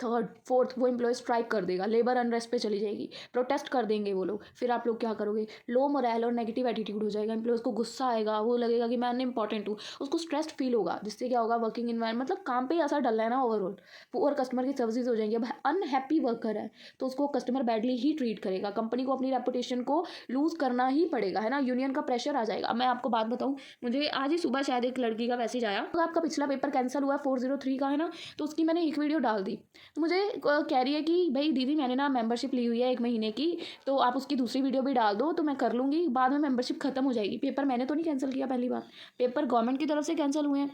थर्ड, फोर्थ, वो एम्प्लॉय स्ट्राइक कर देगा, लेबर अनरेस्ट पे चली जाएगी, प्रोटेस्ट कर देंगे वो लोग। फिर आप लोग क्या करोगे? लो मोरल और नेगेटिव एटीट्यूड हो जाएगा, एम्प्लॉयज़ को गुस्सा आएगा, वो लगेगा कि मैं अनइम्पॉर्टेंट हूँ, उसको स्ट्रेस्ड फील होगा, जिससे क्या होगा, वर्किंग इन्वायरमेंट मतलब काम पे ही असर डल रहा है ना ओवरऑल। पुअर कस्टमर की सर्विसेज हो जाएंगी। अब अनहैप्पी वर्कर है तो उसको कस्टमर बैडली ही ट्रीट करेगा, कंपनी को अपनी रेपुटेशन को लूज़ करना ही पड़ेगा, है ना। यूनियन का प्रेशर आ जाएगा। अब मैं आपको बात बताऊँ, मुझे आज ही सुबह शायद एक लड़की का मैसेज आया, तो आपका पिछला पेपर कैंसिल हुआ 403 का, है ना, तो उसकी मैंने एक वीडियो डाल दी। तो मुझे कह रही है कि भाई दीदी मैंने ना मेंबरशिप ली हुई है 1 महीने की, तो आप उसकी दूसरी वीडियो भी डाल दो तो मैं कर लूँगी, बाद में मेंबरशिप खत्म हो जाएगी। पेपर मैंने तो नहीं कैंसिल किया, पहली बात, पेपर गवर्नमेंट की तरफ से कैंसिल हुए हैं।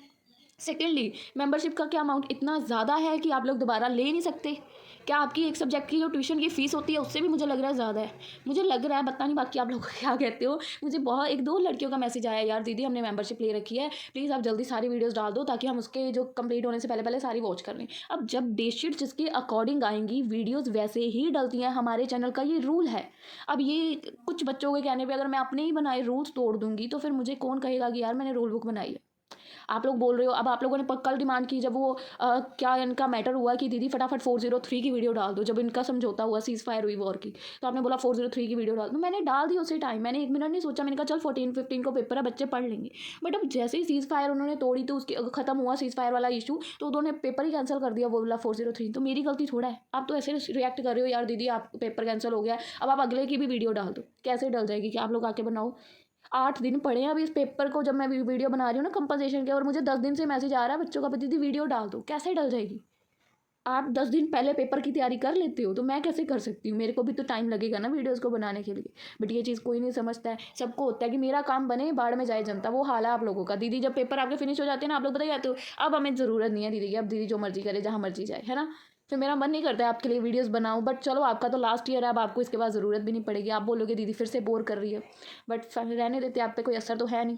सेकेंडली, मेंबरशिप का क्या अमाउंट इतना ज़्यादा है कि आप लोग दोबारा ले नहीं सकते? क्या आपकी एक सब्जेक्ट की जो ट्यूशन की फ़ीस होती है उससे भी मुझे लग रहा है ज़्यादा है। मुझे लग रहा है, पता नहीं बाकी आप लोग क्या कहते हो। मुझे बहुत 1-2 लड़कियों का मैसेज आया, यार दीदी हमने मेंबरशिप ले रखी है, प्लीज़ आप जल्दी सारी वीडियोज़ डाल दो ताकि हम उसके जो कंप्लीट होने से पहले पहले सारी वॉच कर लें। अब जब डेटशीट जिसके अकॉर्डिंग आएंगी, वीडियोज़ वैसे ही डलती हैं, हमारे चैनल का ये रूल है। अब ये कुछ बच्चों के कहने पर अगर मैं अपने ही बनाए रूल्स तोड़ दूँगी तो फिर मुझे कौन कहेगा कि यार मैंने रूल बुक बनाई है। आप लोग बोल रहे हो, अब आप लोगों ने कल डिमांड की, जब वो क्या इनका मैटर हुआ कि दीदी फटाफट 403 की वीडियो डाल दो, जब इनका समझौता हुआ, सीज फायर हुई वॉर की, तो आपने बोला 403 की वीडियो डाल दो। मैंने डाल दी उसी टाइम, मैंने 1 मिनट नहीं सोचा, मैंने कहा चल 14-15 को पेपर है, बच्चे पढ़ लेंगे। बट अब जैसे ही सीज फायर उन्होंने तोड़ी, तो उसकी खत्म हुआ सीज फायर वाला इशू, तो उन्होंने पेपर ही कैंसिल कर दिया, वो बोला 403। तो मेरी गलती थोड़ा है? आप तो ऐसे रिएक्ट कर रहे हो, यार दीदी आप पेपर कैंसिल हो गया, अब आप अगले की भी वीडियो डाल दो। कैसे डल जाएगी? कि आप लोग आके बनाओ। 8 दिन पड़े हैं अभी इस पेपर को, जब मैं वीडियो बना रही हूँ ना कंपनसेशन के, और मुझे 10 दिन से मैसेज आ रहा है बच्चों का, दीदी वीडियो डाल दो। कैसे डल जाएगी? आप 10 दिन पहले पेपर की तैयारी कर लेते हो, तो मैं कैसे कर सकती हूँ? मेरे को भी तो टाइम लगेगा ना वीडियोज़ को बनाने के लिए। बट ये चीज़ कोई नहीं समझता है। सबको होता है कि मेरा काम बने, बाढ़ में जाए जनता। वो हाल है आप लोगों का। दीदी जब पेपर आपके फिनिश हो जाते हैं ना, आप लोग बताइए जाते हो, अब हमें ज़रूरत नहीं है दीदी की, अब दीदी जो मर्जी करे, जहाँ मर्जी जाए, है ना। फिर मेरा मन नहीं करता है आपके लिए वीडियोस बनाऊं। बट चलो, आपका तो लास्ट ईयर है, अब आपको इसके बाद ज़रूरत भी नहीं पड़ेगी। आप बोलोगे दीदी फिर से बोर कर रही है, बट रहने देते, आप पे कोई असर तो है नहीं।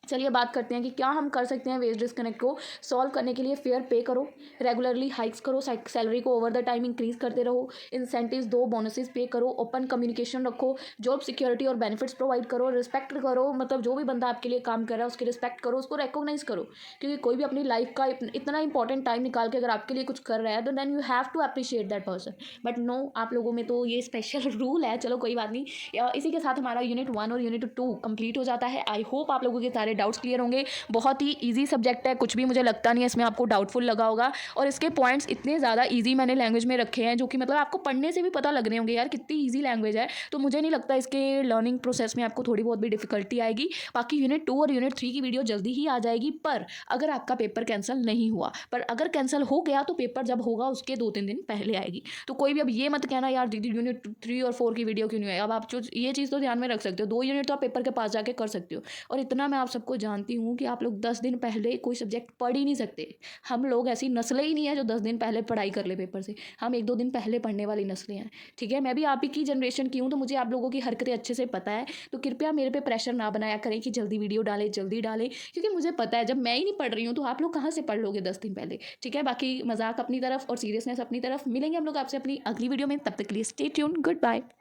चलिए बात करते हैं कि क्या हम कर सकते हैं वेज डिस्कनेक्ट को सॉल्व करने के लिए। फेयर पे करो, रेगुलरली हाइक्स करो, सैलरी को ओवर द टाइम इंक्रीज करते रहो, इंसेंटिव्स दो, बोनसेस पे करो, ओपन कम्युनिकेशन रखो, जॉब सिक्योरिटी और बेनिफिट्स प्रोवाइड करो, रिस्पेक्ट करो, मतलब जो भी बंदा आपके लिए काम कर रहा है उसकी रिस्पेक्ट करो, उसको रिकॉग्नाइज करो। क्योंकि कोई भी अपनी लाइफ का इतना इंपॉर्टेंट टाइम निकाल के अगर आपके लिए कुछ कर रहा है, तो then you have to appreciate that person. But no, आप लोगों में तो ये स्पेशल रूल है। चलो कोई बात नहीं। इसी के साथ हमारा यूनिट 1 और यूनिट 2 कंप्लीट हो जाता है। आई होप आप लोगों के सारे डाउट्स क्लियर होंगे। बहुत ही ईजी सब्जेक्ट है, कुछ भी मुझे लगता नहीं है इसमें आपको डाउटफुल लगा होगा। और इसके पॉइंट्स इतने ज़्यादा ईजी मैंने लैंग्वेज में रखे हैं जो कि मतलब आपको पढ़ने से भी पता लग रहे होंगे यार कितनी ईजी लैंग्वेज है। तो मुझे नहीं लगता इसके लर्निंग प्रोसेस में आपको थोड़ी बहुत भी डिफिकल्टी आएगी। बाकी यूनिट 2 और यूनिट 3 की वीडियो जल्दी ही आ जाएगी, पर अगर आपका पेपर कैंसिल नहीं हुआ, पर अगर कैंसिल हो गया तो पेपर जब होगा उसके 2-3 दिन पहले आएगी। तो कोई भी अब ये मत कहना यार दीदी यूनिट 3 और 4 की वीडियो क्यों नहीं आई। अब आप जो ये चीज़ तो ध्यान में रख सकते हो, 2 यूनिट तो आप पेपर के पास जाके कर सकते हो। और इतना मैं आप सबको जानती हूँ कि आप लोग 10 दिन पहले कोई सब्जेक्ट पढ़ ही नहीं सकते। हम लोग ऐसी नस्लें ही नहीं है जो 10 दिन पहले पढ़ाई कर ले पेपर से। हम 1-2 दिन पहले पढ़ने वाली नस्लें हैं। ठीक है, मैं भी आप ही की जनरेशन की हूँ, तो मुझे आप लोगों की हरकतें अच्छे से पता है। तो कृपया मेरे पे प्रेशर ना बनाया करें कि जल्दी वीडियो डालें, जल्दी डालें, क्योंकि मुझे पता है जब मैं ही नहीं पढ़ रही हूँ तो आप लोग कहाँ से पढ़ लोगे 10 दिन पहले। ठीक है, बाकी मजाक अपनी तरफ और सीरियसनेस अपनी तरफ। मिलेंगे हम लोग आपसे अपनी अगली वीडियो में, तब तक के लिए स्टे ट्यून, गुड बाय।